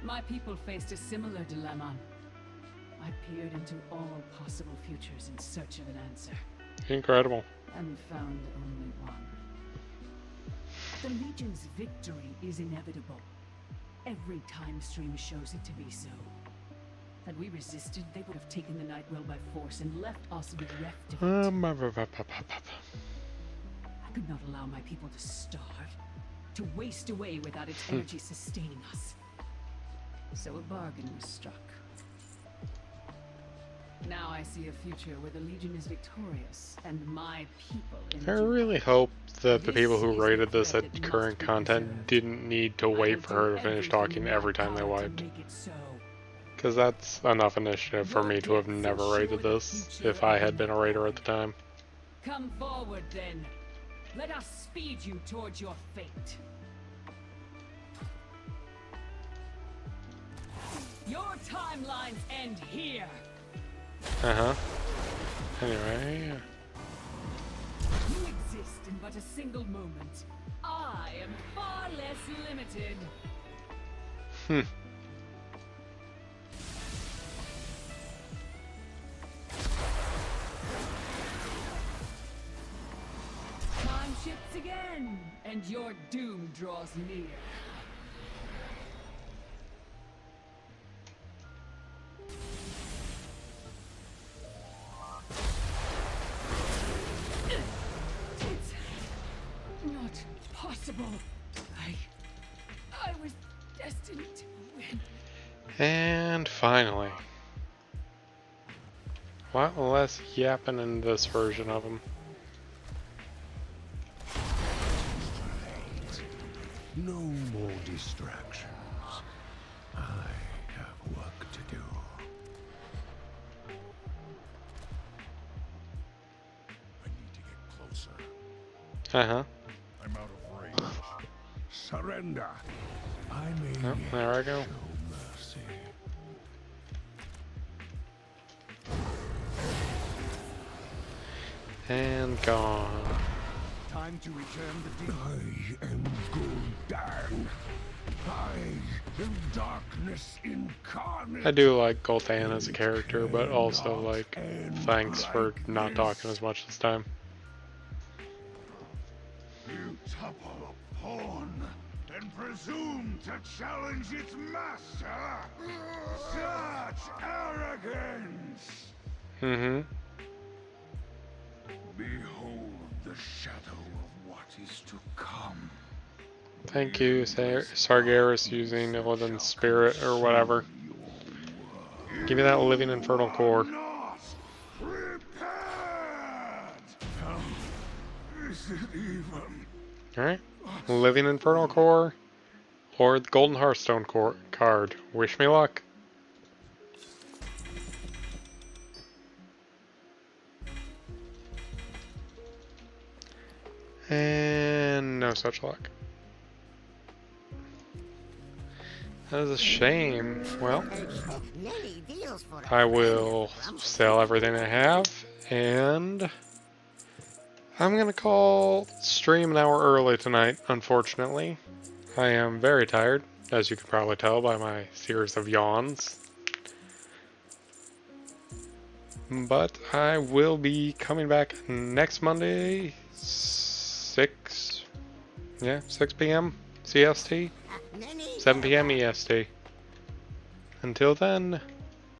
Speaker 7: My people faced a similar dilemma. I peered into all possible futures in search of an answer.
Speaker 1: Incredible.
Speaker 7: And found only one. The Legion's victory is inevitable. Every time stream shows it to be so. Had we resisted, they would have taken the Nightwell by force and left us bereft of it. I could not allow my people to starve, to waste away without its energy sustaining us. So a bargain was struck. Now I see a future where the Legion is victorious, and my people
Speaker 1: I
Speaker 7: endure.
Speaker 1: really hope that the people who rated this at current content didn't need to wait for her to finish talking every time they wiped. Because that's enough initiative for me to have never rated this, if I had been a raider at the time.
Speaker 7: Come forward then. Let us speed you towards your fate. Your timelines end here.
Speaker 1: Uh-huh. Anyway.
Speaker 7: You exist in but a single moment. I am far less limited. Time shifts again, and your doom draws near. It's not possible. I was destined to win.
Speaker 1: And finally. A lot less yapping in this version of him.
Speaker 5: No more distractions. I have work to do.
Speaker 4: I need to get closer.
Speaker 1: Uh-huh.
Speaker 4: I'm out of range.
Speaker 5: Surrender. I may
Speaker 1: Oh, there I go.
Speaker 5: show mercy.
Speaker 1: And gone.
Speaker 5: Time to return the demon. I am Gul'dan. I am darkness incarnate.
Speaker 1: I do like Gul'dan as a character, but also like, thanks for not talking as much this time.
Speaker 6: You topple a pawn and presume to challenge its master? Such arrogance!
Speaker 1: Mm-hmm.
Speaker 6: Behold the shadow of what is to come.
Speaker 1: Thank you, Sargeras, using Illidan's spirit or whatever. Give me that living infernal core.
Speaker 6: Not prepared! Is it even?
Speaker 1: Alright. Living infernal core or the Golden Hearthstone card. Wish me luck. And no such luck. That is a shame. Well, I will sell everything I have, and I'm gonna call stream an hour early tonight, unfortunately. I am very tired, as you can probably tell by my series of yawns. But I will be coming back next Monday, 6 p.m. CST, 7 p.m. EST. Until then,